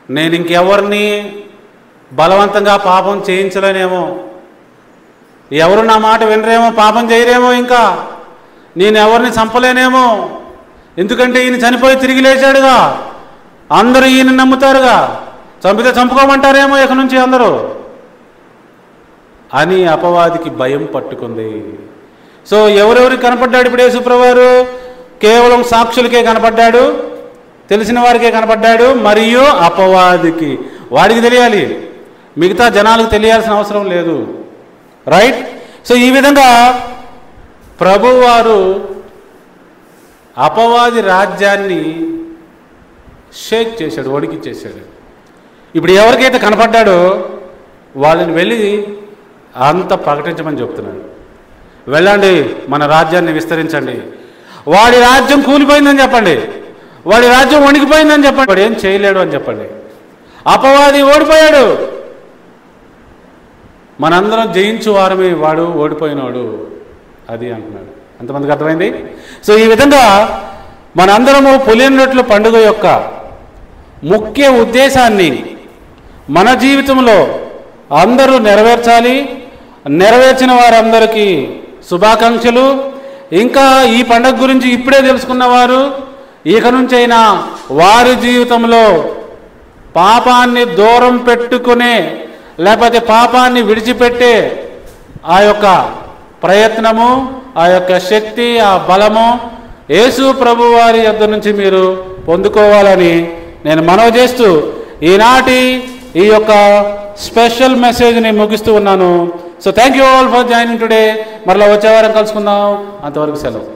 నేను ఇంకెవరిని బలవంతంగా పాపం చేయించలేనేమో, ఎవరు నా మాట వినరేమో, పాపం చేయరేమో, ఇంకా నేను ఎవరిని చంపలేనేమో, ఎందుకంటే ఈయన చనిపోయి తిరిగి లేచాడుగా, అందరూ ఈయన నమ్ముతారుగా, చంపితే చంపుకోమంటారేమో ఇక నుంచి అందరూ అని అపవాదికి భయం పట్టుకుంది. సో ఎవరెవరికి కనపడ్డాడు ఇప్పుడు యేసుప్రభువారు? కేవలం సాక్షులకే కనపడ్డాడు, తెలిసిన వారికే కనపడ్డాడు, మరియు అపవాదికి. వాడికి తెలియాలి, మిగతా జనాలకు తెలియాల్సిన అవసరం లేదు. రైట్? సో ఈ విధంగా ప్రభువారు అపవాది రాజ్యాన్ని షేక్ చేశాడు, వణికిచ్చేశాడు. ఇప్పుడు ఎవరికైతే కనపడ్డాడో వాళ్ళని వెళ్ళి అంత ప్రకటించమని చెప్తున్నాడు. వెళ్ళండి, మన రాజ్యాన్ని విస్తరించండి. వాడి రాజ్యం కూలిపోయిందని చెప్పండి, వాడి రాజ్యం వణికిపోయిందని చెప్పండి, వాడు ఏం చేయలేడు అని చెప్పండి. అపవాది ఓడిపోయాడు, మనందరం జయించు వారమే, వాడు ఓడిపోయినాడు, అది అంటున్నాడు. ఎంతమందికి అర్థమైంది? సో ఈ విధంగా మనందరము పులియని రొట్టెల పండుగ యొక్క ముఖ్య ఉద్దేశాన్ని మన జీవితంలో అందరూ నెరవేర్చాలి. నెరవేర్చిన వారందరికీ శుభాకాంక్షలు. ఇంకా ఈ పండుగ గురించి ఇప్పుడే తెలుసుకున్నవారు ఇక నుంచైనా వారి జీవితంలో పాపాన్ని దూరం పెట్టుకునే, లేకపోతే పాపాన్ని విడిచిపెట్టే ఆ యొక్క ప్రయత్నము, ఆ యొక్క శక్తి, ఆ బలము యేసు ప్రభు వారి యొద్ద నుంచి మీరు పొందుకోవాలని నేను మనవి చేస్తూ ఈనాటి ఈ యొక్క స్పెషల్ మెసేజ్ని ముగిస్తూ ఉన్నాను. So thank you all for joining today. మరలా వచ్చే వారం కలుసుకుందాం. అంతవరకు సెలవు.